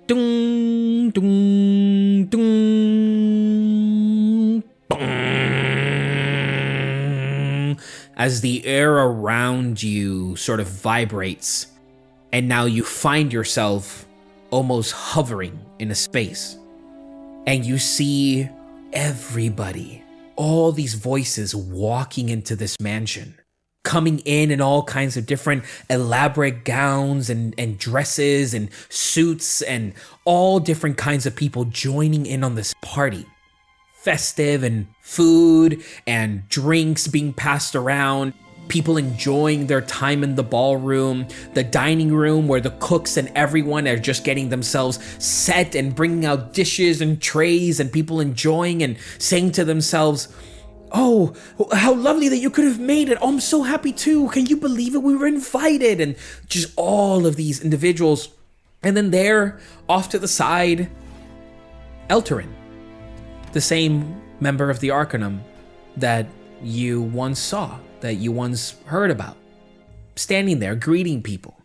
dung, dung, dung, dung, as the air around you sort of vibrates, and now you find yourself almost hovering in a space. And you see everybody, all these voices walking into this mansion, coming in all kinds of different elaborate gowns and dresses and suits, and all different kinds of people joining in on this party. Festive, and food and drinks being passed around, people enjoying their time in the ballroom, the dining room where the cooks and everyone are just getting themselves set and bringing out dishes and trays, and people enjoying and saying to themselves, "Oh, how lovely that you could have made it. Oh, I'm so happy too. Can you believe it? We were invited." And just all of these individuals. And then there, off to the side, Elterin, the same member of the Arcanum that you once saw, that you once heard about, standing there greeting people.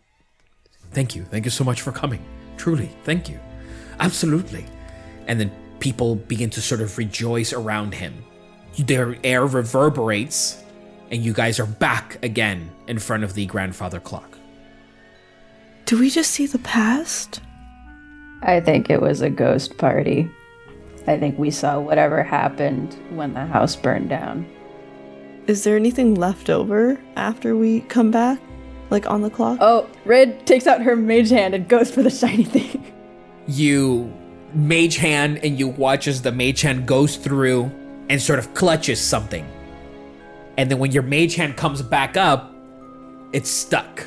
Thank you so much for coming. Truly, thank you. Absolutely. And then people begin to sort of rejoice around him. Their air reverberates, and you guys are back again in front of the grandfather clock. Do we just see the past? I think it was a ghost party. I think we saw whatever happened when the house burned down. Is there anything left over after we come back? Like on the clock? Oh, Rid takes out her mage hand and goes for the shiny thing. You mage hand, and you watch as the mage hand goes through and sort of clutches something. And then when your mage hand comes back up, it's stuck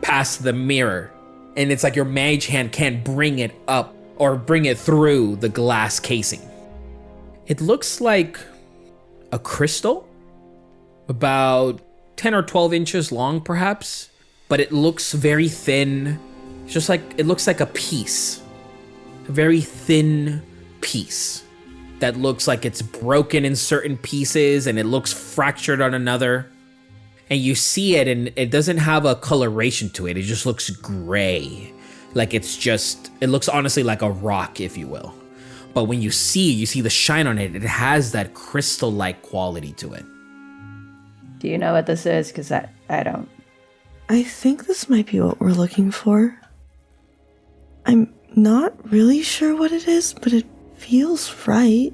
past the mirror. And it's like your mage hand can't bring it up or bring it through the glass casing. It looks like a crystal, about 10 or 12 inches long perhaps, but it looks very thin. It's just like, it looks like a piece, a very thin piece that looks like it's broken in certain pieces and it looks fractured on another. And you see it, and it doesn't have a coloration to it. It just looks gray. Like it looks honestly like a rock, if you will. But when you see the shine on it, it has that crystal-like quality to it. Do you know what this is? Because I don't. I think this might be what we're looking for. I'm not really sure what it is, but it feels right.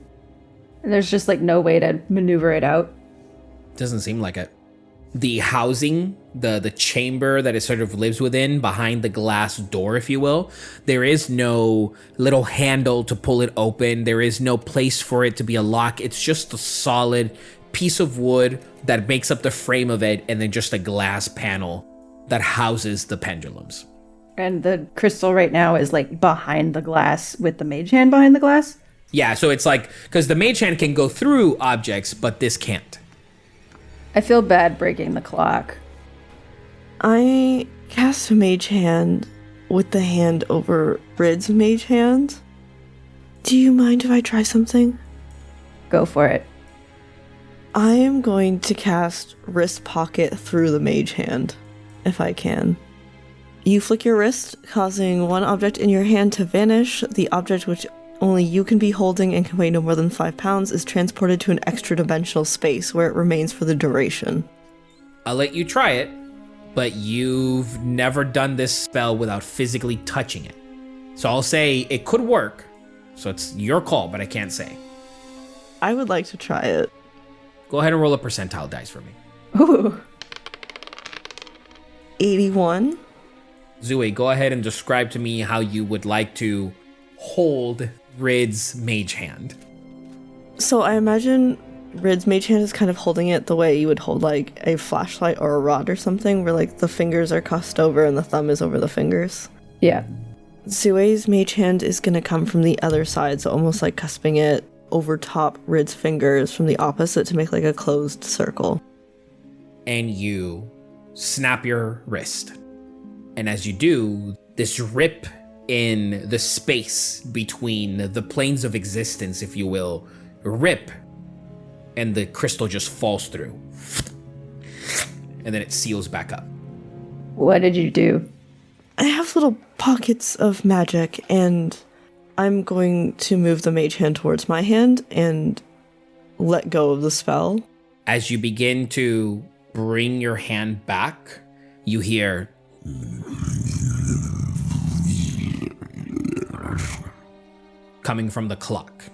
There's just like no way to maneuver it out. Doesn't seem like it. The housing, the chamber that it sort of lives within, behind the glass door, if you will, there is no little handle to pull it open. There is no place for it to be a lock. It's just a solid piece of wood that makes up the frame of it, and then just a glass panel that houses the pendulums. And the crystal right now is like behind the glass with the mage hand behind the glass? Yeah, so it's like, because the mage hand can go through objects, but this can't. I feel bad breaking the clock. I cast a mage hand with the hand over Rid's mage hand. Do you mind if I try something? Go for it. I am going to cast Wrist Pocket through the mage hand, if I can. You flick your wrist, causing one object in your hand to vanish. The object, which only you can be holding and can weigh no more than 5 pounds, is transported to an extra-dimensional space where it remains for the duration. I'll let you try it, but you've never done this spell without physically touching it. So I'll say it could work, so it's your call, but I can't say. I would like to try it. Go ahead and roll a percentile dice for me. Ooh. 81. Zue, go ahead and describe to me how you would like to hold Rid's mage hand. So I imagine Rid's mage hand is kind of holding it the way you would hold like a flashlight or a rod or something, where like the fingers are cussed over and the thumb is over the fingers. Yeah. Zue's mage hand is going to come from the other side, so almost like cusping it over top Rid's fingers from the opposite to make like a closed circle. And you snap your wrist. And as you do, this rip in the space between the planes of existence, if you will, rip, and the crystal just falls through. And then it seals back up. What did you do? I have little pockets of magic, and I'm going to move the mage hand towards my hand and let go of the spell. As you begin to bring your hand back, you hear coming from the clock.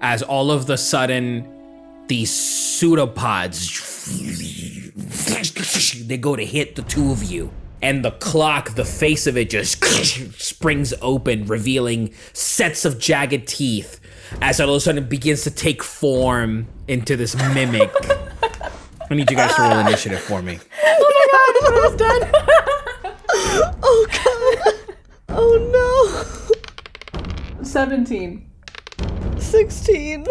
As all of the sudden, these pseudopods, they go to hit the two of you. And the clock, the face of it just springs open, revealing sets of jagged teeth as all of a sudden it begins to take form into this mimic. I need you guys to roll initiative for me. Oh my god, it's done. Oh god. Oh no. 17. 16.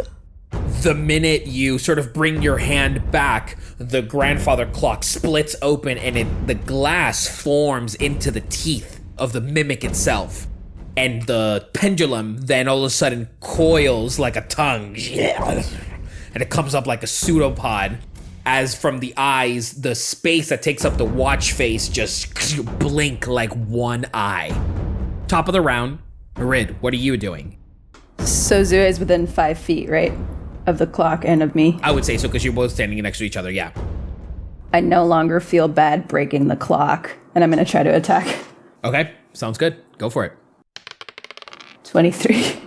The minute you sort of bring your hand back, the grandfather clock splits open and the glass forms into the teeth of the mimic itself. And the pendulum then all of a sudden coils like a tongue. And it comes up like a pseudopod. As from the eyes, the space that takes up the watch face just blink like one eye. Top of the round, Rid, what are you doing? So Zue is within 5 feet, right? Of the clock and of me. I would say so because you're both standing next to each other, yeah. I no longer feel bad breaking the clock, and I'm going to try to attack. Okay, sounds good. Go for it. 23.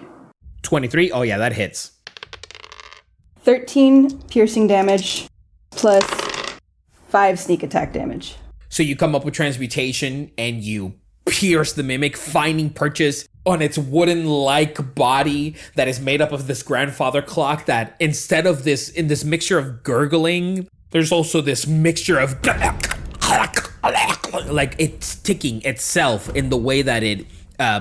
23? Oh yeah, that hits. 13 piercing damage plus 5 sneak attack damage. So you come up with transmutation and you pierce the mimic, finding purchase on its wooden-like body that is made up of this grandfather clock that instead of this, in this mixture of gurgling, there's also this mixture of like it's ticking itself in the way that it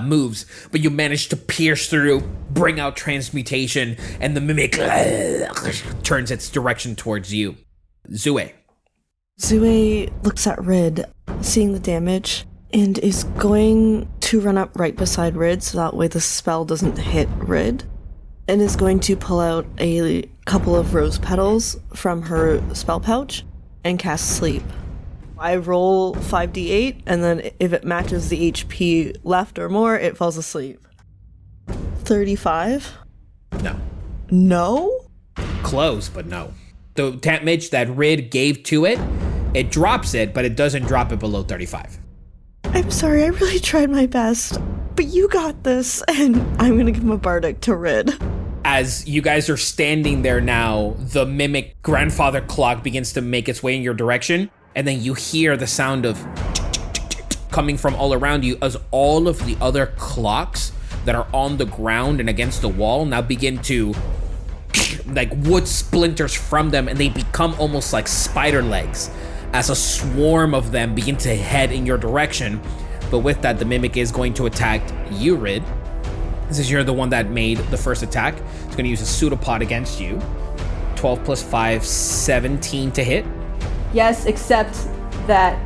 moves, but you manage to pierce through, bring out transmutation, and the mimic turns its direction towards you. Zue. Zue looks at Rid, seeing the damage, and is going to run up right beside Rid so that way the spell doesn't hit Rid, and is going to pull out a couple of rose petals from her spell pouch and cast Sleep. I roll 5d8, and then if it matches the HP left or more, it falls asleep. 35? No. No? Close, but no. The damage that Rid gave to it, it drops it, but it doesn't drop it below 35. I'm sorry, I really tried my best, but you got this, and I'm gonna give him a bardic to Rid. As you guys are standing there now, the mimic grandfather clock begins to make its way in your direction, and then you hear the sound of coming from all around you as all of the other clocks that are on the ground and against the wall now begin to, like wood splinters from them, and they become almost like spider legs as a swarm of them begin to head in your direction. But with that, the mimic is going to attack you, Rid. Since you're the one that made the first attack, it's going to use a pseudopod against you. 12 plus 5, 17 to hit. Yes, except that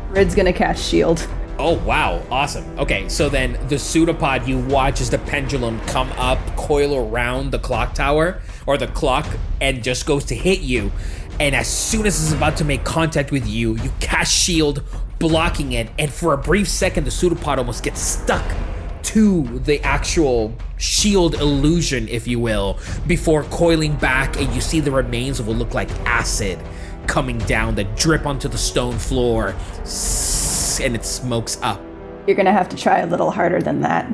Rid's gonna cast shield. Oh, wow. Awesome. Okay, so then the pseudopod, you watch as the pendulum come up, coil around the clock tower, or the clock, and just goes to hit you. And as soon as it's about to make contact with you, you cast shield, blocking it, and for a brief second, the pseudopod almost gets stuck to the actual shield illusion, if you will, before coiling back, and you see the remains of what look like acid coming down that drip onto the stone floor, and it smokes up. You're gonna have to try a little harder than that.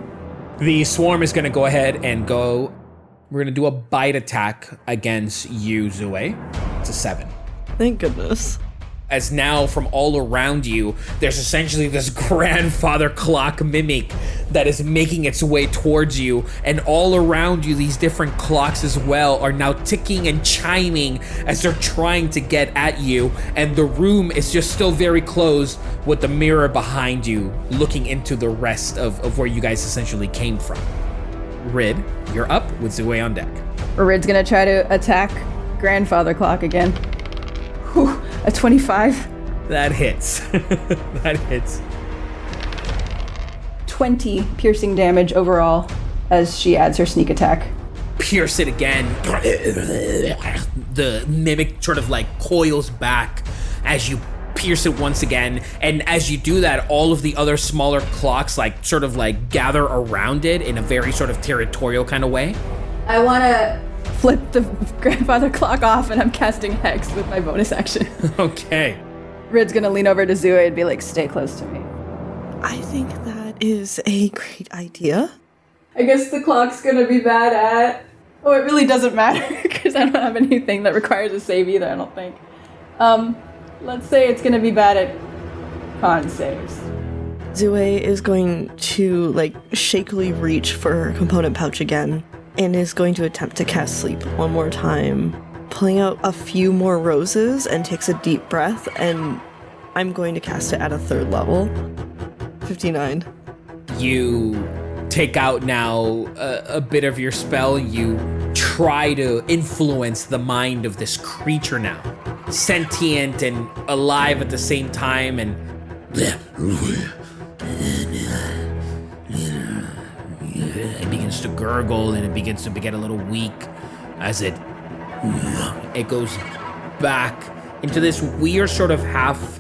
The swarm is gonna go ahead and go. We're gonna do a bite attack against you, Zue. It's a 7. Thank goodness. As now from all around you, there's essentially this grandfather clock mimic that is making its way towards you, and all around you, these different clocks as well are now ticking and chiming as they're trying to get at you, and the room is just still very closed with the mirror behind you looking into the rest of where you guys essentially came from. Rid, you're up with Zue on deck. Rid's gonna try to attack grandfather clock again. Whew, a 25. That hits. That hits. 20 piercing damage overall as she adds her sneak attack. Pierce it again. The mimic sort of like coils back as you pierce it once again, and as you do that, all of the other smaller clocks like sort of like gather around it in a very sort of territorial kind of way. I want to flip the grandfather clock off, and I'm casting Hex with my bonus action. Okay. Rid's gonna lean over to Zue and be like, stay close to me. I think that is a great idea. I guess the clock's gonna be bad at... Oh, it really doesn't matter, because I don't have anything that requires a save either, I don't think. Let's say it's gonna be bad at con saves. Zue is going to, like, shakily reach for her component pouch again, and is going to attempt to cast Sleep one more time, pulling out a few more roses and takes a deep breath, and I'm going to cast it at a 3rd level. 59. You take out now a bit of your spell. You try to influence the mind of this creature now. Sentient and alive at the same time, and it begins to gurgle and it begins to get a little weak as it goes back into this weird sort of half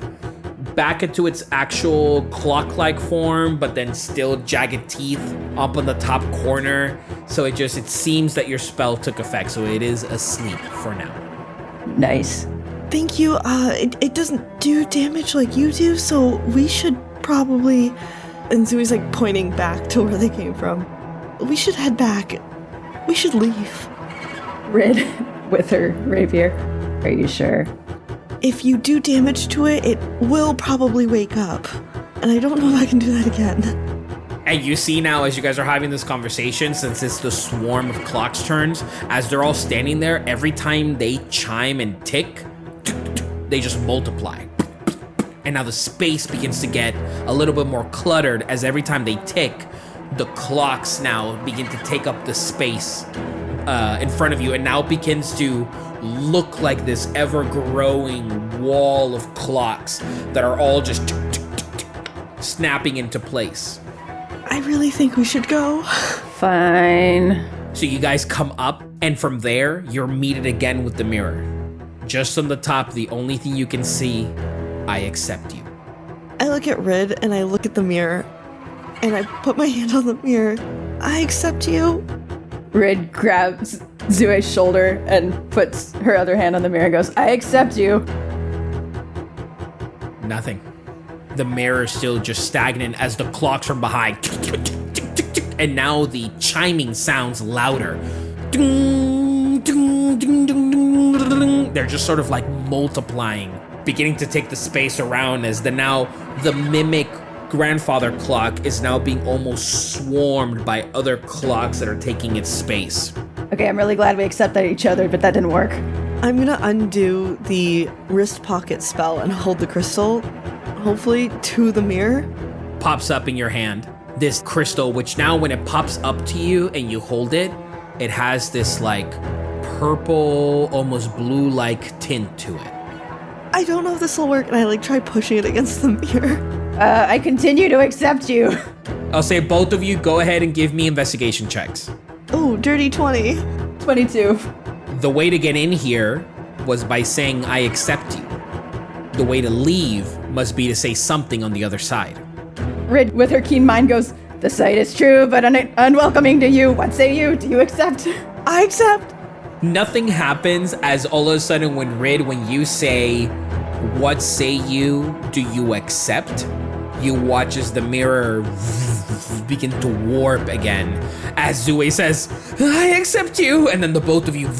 back into its actual clock-like form, but then still jagged teeth up on the top corner. So it seems that your spell took effect, so it is asleep for now. Nice. Thank you. It doesn't do damage like you do, so we should probably... And Zue's like pointing back to where they came from. We should head back. We should leave. Rid with her rapier. Are you sure? If you do damage to it, it will probably wake up. And I don't know if I can do that again. And you see now, as you guys are having this conversation, since it's the swarm of clocks turns, as they're all standing there, every time they chime and tick, they just multiply. And now the space begins to get a little bit more cluttered as every time they tick, the clocks now begin to take up the space in front of you, and now it begins to look like this ever-growing wall of clocks that are all just snapping into place. I really think we should go. Fine. So you guys come up, and from there, you're meted again with the mirror. Just on the top, the only thing you can see, I accept you. I look at Rid, and I look at the mirror, and I put my hand on the mirror. I accept you. Rid grabs Zue's shoulder and puts her other hand on the mirror and goes, I accept you. Nothing. The mirror is still just stagnant as the clocks from behind. And now the chiming sounds louder. They're just sort of like multiplying, beginning to take the space around as the mimic grandfather clock is now being almost swarmed by other clocks that are taking its space. Okay, I'm really glad we accepted each other, but that didn't work. I'm gonna undo the wrist pocket spell and hold the crystal, hopefully, to the mirror. Pops up in your hand. This crystal, which now when it pops up to you and you hold it, it has this like purple, almost blue-like tint to it. I don't know if this will work, and I like try pushing it against the mirror. I continue to accept you. I'll say both of you go ahead and give me investigation checks. Oh, dirty 20. 22. The way to get in here was by saying I accept you. The way to leave must be to say something on the other side. Rid, with her keen mind, goes, the sight is true, but unwelcoming to you. What say you? Do you accept? I accept. Nothing happens as all of a sudden when you say, what say you? Do you accept? You watch as the mirror begin to warp again. As Zue says, I accept you. And then the both of you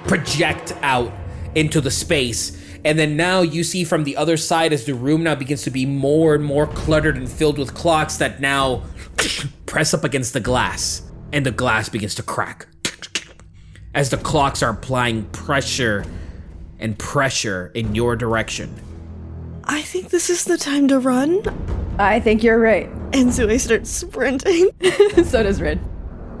project out into the space. And then now you see from the other side as the room now begins to be more and more cluttered and filled with clocks that now press up against the glass. And the glass begins to crack. As the clocks are applying pressure and pressure in your direction. I think this is the time to run. I think you're right. And Zue starts sprinting. So does Rid.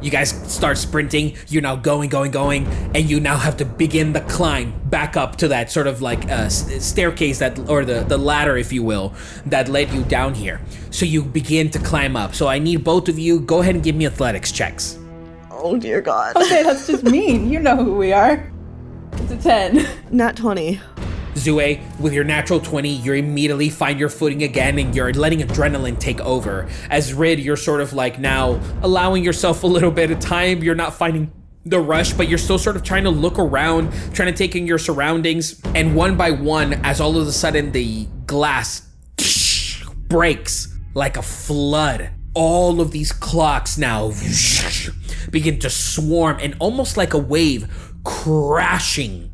You guys start sprinting, you're now going, and you now have to begin the climb back up to that sort of like staircase or the ladder, if you will, that led you down here. So you begin to climb up. So I need both of you, go ahead and give me athletics checks. Oh dear God. Okay, that's just mean. You know who we are. It's a 10. Nat 20. Zue, with your natural 20, you immediately find your footing again and you're letting adrenaline take over. As Rid, you're sort of like now allowing yourself a little bit of time. You're not finding the rush, but you're still sort of trying to look around, trying to take in your surroundings. And one by one, as all of a sudden the glass breaks like a flood, all of these clocks now begin to swarm and almost like a wave crashing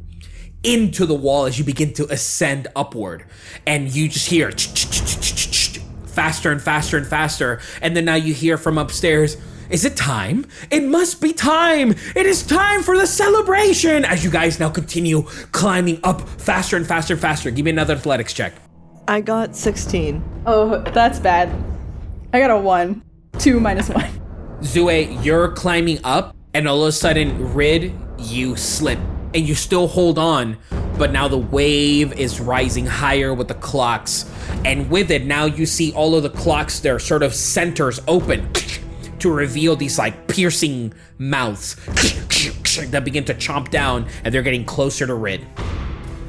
into the wall as you begin to ascend upward. And you just hear faster and faster and faster. And then now you hear from upstairs, is it time? It must be time. It is time for the celebration. As you guys now continue climbing up faster and faster and faster. Give me another athletics check. I got 16. Oh, that's bad. I got a 1. 2 minus 1. Zue, you're climbing up and all of a sudden, Rid, you slip. And you still hold on, but now the wave is rising higher with the clocks. And with it, now you see all of the clocks, their sort of centers open to reveal these like piercing mouths that begin to chomp down, and they're getting closer to Rid.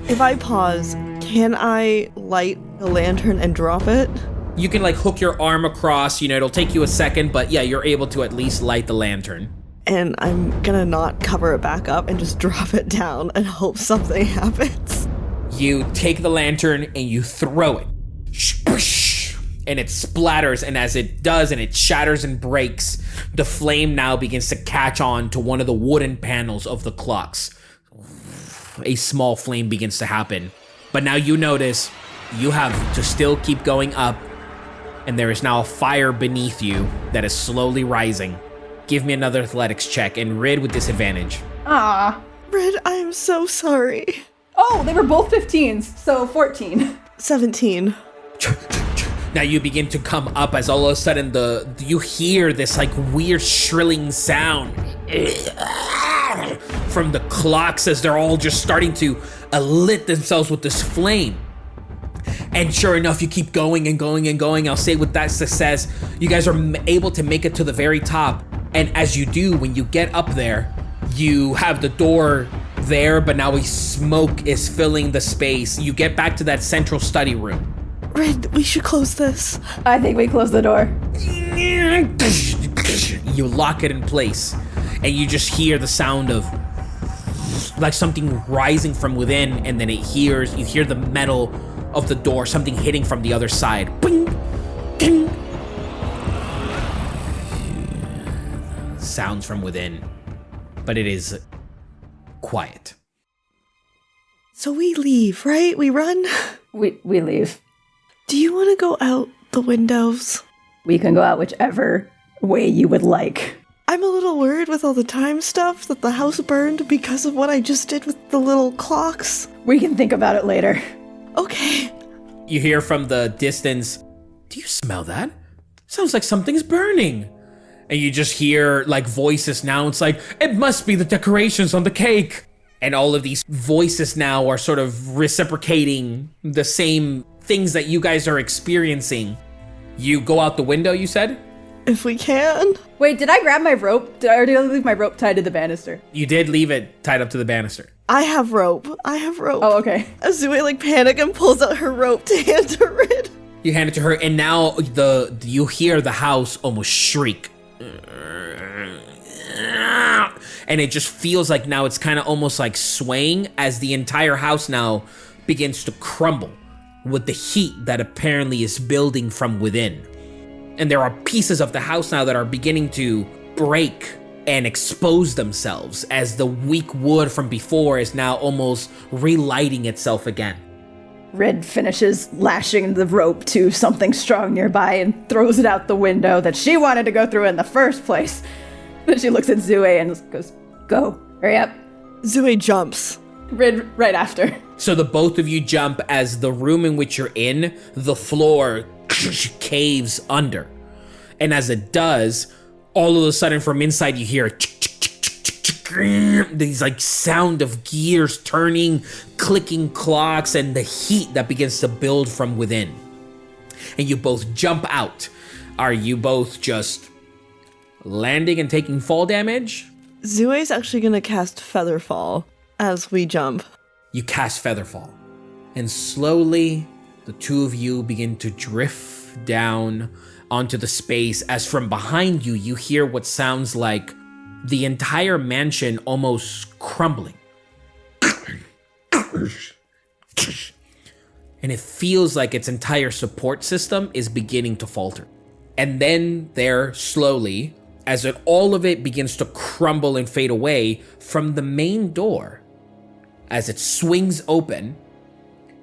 If I pause, can I light a lantern and drop it? You can like hook your arm across, it'll take you a second, but yeah, you're able to at least light the lantern. And I'm gonna not cover it back up and just drop it down and hope something happens. You take the lantern and you throw it. And it splatters, and as it does and it shatters and breaks, the flame now begins to catch on to one of the wooden panels of the clocks. A small flame begins to happen. But now you notice you have to still keep going up, and there is now a fire beneath you that is slowly rising. Give me another athletics check, and Rid with disadvantage. Ah. Rid, I'm so sorry. Oh, they were both 15s, so 14. 17. Now you begin to come up as all of a sudden you hear this like weird shrilling sound from the clocks as they're all just starting to lit themselves with this flame. And sure enough, you keep going and going and going. I'll say with that success, you guys are able to make it to the very top. And as you do, when you get up there, you have the door there, but now smoke is filling the space. You get back to that central study room. Rid, we should close this. I think we close the door. You lock it in place, and you just hear the sound of like something rising from within, and then you hear the metal of the door, something hitting from the other side. Bing, ding. Sounds from within, but it is quiet. So we leave, right? We run? We leave. Do you want to go out the windows? We can go out whichever way you would like. I'm a little worried with all the time stuff that the house burned because of what I just did with the little clocks. We can think about it later. Okay. You hear from the distance, do you smell that? Sounds like something's burning. And you just hear like voices now. It's like, it must be the decorations on the cake. And all of these voices now are sort of reciprocating the same things that you guys are experiencing. You go out the window, you said? If we can. Wait, did I grab my rope? Or did I leave my rope tied to the banister? You did leave it tied up to the banister. I have rope. Oh, okay. Azue like panic and pulls out her rope to hand to Rid. You hand it to her, and now you hear the house almost shriek. And it just feels like now it's kind of almost like swaying as the entire house now begins to crumble with the heat that apparently is building from within. And there are pieces of the house now that are beginning to break and expose themselves as the weak wood from before is now almost relighting itself again. Rid finishes lashing the rope to something strong nearby and throws it out the window that she wanted to go through in the first place. Then she looks at Zue and goes, go, hurry up. Zue jumps. Rid right after. So the both of you jump as the room in which you're in, the floor caves under. And as it does, all of a sudden from inside you hear these like sound of gears turning, clicking clocks, and the heat that begins to build from within. And you both jump out. Are you both just landing and taking fall damage? Zue's actually gonna cast Featherfall as we jump. You cast Featherfall, and slowly the two of you begin to drift down onto the space as from behind you, you hear what sounds like the entire mansion almost crumbling. And it feels like its entire support system is beginning to falter. And then there, slowly, as all of it begins to crumble and fade away, from the main door, as it swings open,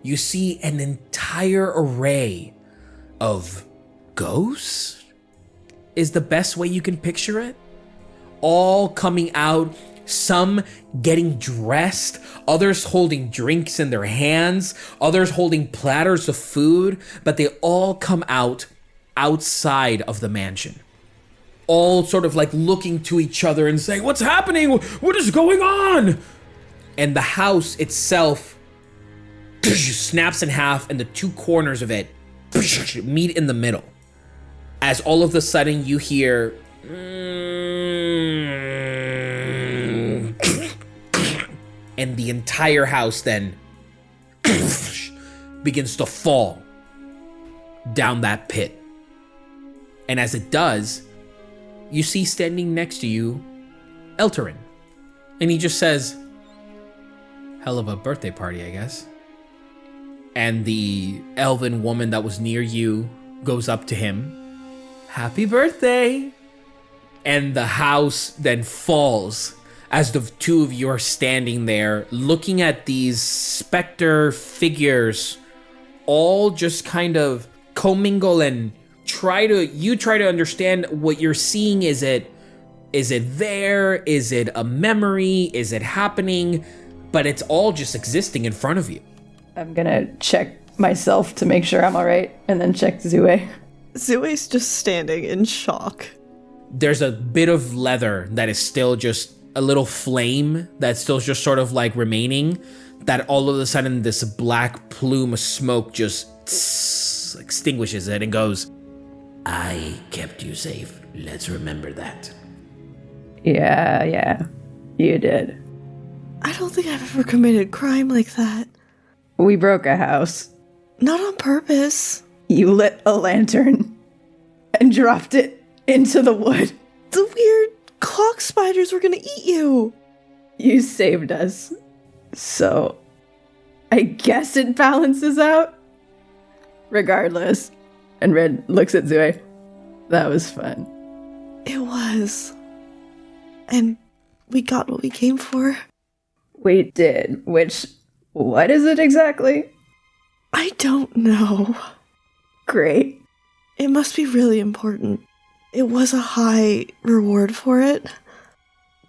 you see an entire array of ghosts, is the best way you can picture it. All coming out, some getting dressed, others holding drinks in their hands, others holding platters of food, but they all come out outside of the mansion. All sort of like looking to each other and saying, "What's happening? What is going on?" And the house itself snaps in half, and the two corners of it meet in the middle. As all of a sudden you hear and the entire house then begins to fall down that pit. And as it does, you see standing next to you Elterin. And he just says, "Hell of a birthday party, I guess." And the elven woman that was near you goes up to him, "Happy birthday." And the house then falls as the two of you are standing there looking at these specter figures all just kind of commingle and try to understand what you're seeing. Is it there? Is it a memory? Is it happening? But it's all just existing in front of you. I'm gonna check myself to make sure I'm all right, and then check Zue. Zue's just standing in shock. There's a bit of leather that is still just a little flame that's still just sort of like remaining, that all of a sudden this black plume of smoke just extinguishes it and goes, I kept you safe. Let's remember that. Yeah, you did. I don't think I've ever committed crime like that. We broke a house. Not on purpose. You lit a lantern and dropped it into the wood. The weird clock spiders were gonna eat you. You saved us. So, I guess it balances out? Regardless. And Red looks at Zue. That was fun. It was. And we got what we came for. We did. What is it exactly? I don't know. Great. It must be really important. It was a high reward for it.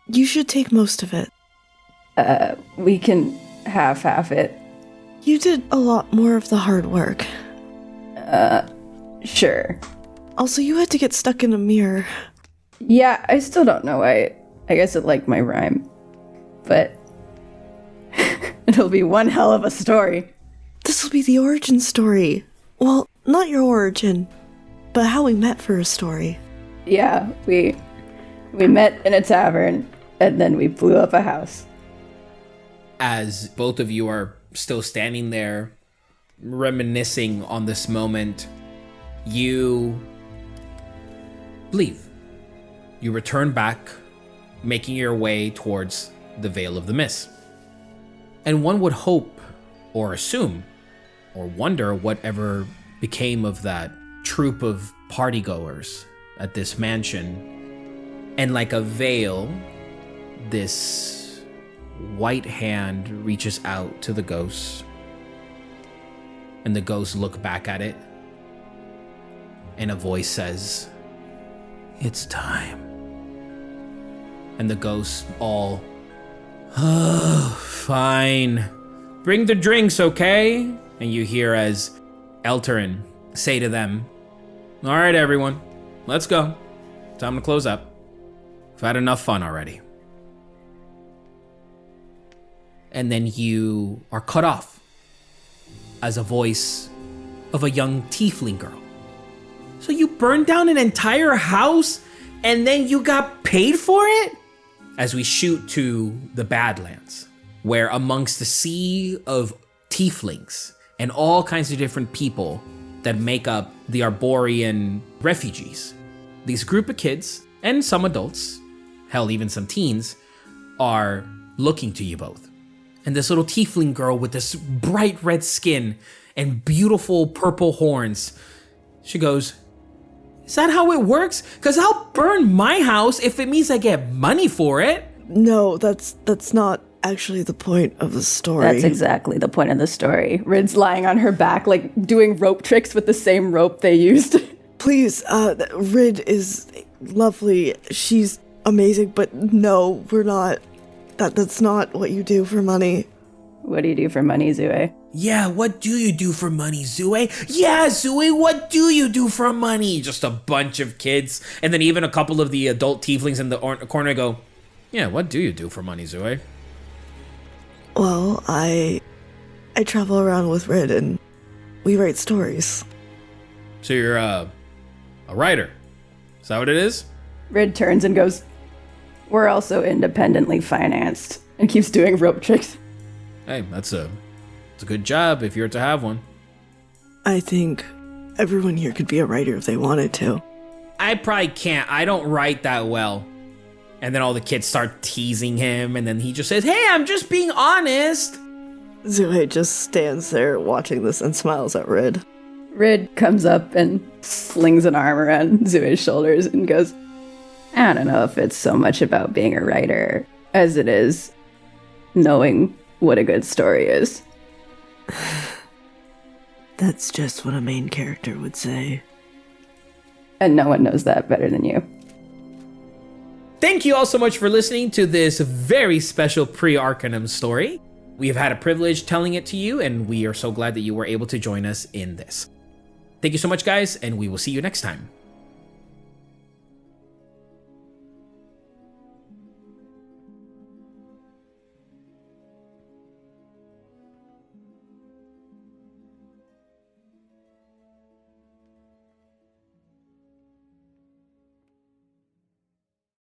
You should take most of it. We can half it. You did a lot more of the hard work. Sure. Also, you had to get stuck in a mirror. Yeah, I still don't know why. I guess it liked my rhyme. But it'll be one hell of a story. This will be the origin story. Well, not your origin, but how we met for a story. Yeah, we met in a tavern, and then we blew up a house. As both of you are still standing there, reminiscing on this moment, you leave. You return back, making your way towards the Veil of the Mist. And one would hope, or assume, or wonder whatever became of that troop of partygoers at this mansion. And like a veil, this white hand reaches out to the ghosts, and the ghosts look back at it, and a voice says, "It's time." And the ghosts all, "Oh, fine. Bring the drinks, okay?" And you hear as Elterin say to them, "All right, everyone, let's go. Time to close up." I've had enough fun already. And then you are cut off as a voice of a young tiefling girl. So you burned down an entire house and then you got paid for it? As we shoot to the Badlands, where amongst the sea of tieflings and all kinds of different people that make up the Arborian refugees, these group of kids and some adults, hell, even some teens, are looking to you both. And this little tiefling girl with this bright red skin and beautiful purple horns, she goes, "Is that how it works? Because I'll burn my house if it means I get money for it." No, that's not actually the point of the story. That's exactly the point of the story. Rid's lying on her back, like doing rope tricks with the same rope they used. Please, Rid is lovely. She's amazing, but no, we're not. That's not what you do for money. What do you do for money, Zue? Yeah, what do you do for money, Zue? Yeah, Zue, what do you do for money? Just a bunch of kids. And then even a couple of the adult tieflings in the corner go, yeah, what do you do for money, Zue? Well, I travel around with Rid and we write stories. So you're a writer. Is that what it is? Rid turns and goes, "We're also independently financed," and keeps doing rope tricks. Hey, it's a good job if you're to have one. I think everyone here could be a writer if they wanted to. I probably can't. I don't write that well. And then all the kids start teasing him, and then he just says, "Hey, I'm just being honest." Zue just stands there watching this and smiles at Rid. Rid comes up and slings an arm around Zue's shoulders and goes, "I don't know if it's so much about being a writer as it is knowing what a good story is." That's just what a main character would say. And no one knows that better than you. Thank you all so much for listening to this very special pre-Arcanum story. We have had a privilege telling it to you, and we are so glad that you were able to join us in this. Thank you so much, guys, and we will see you next time.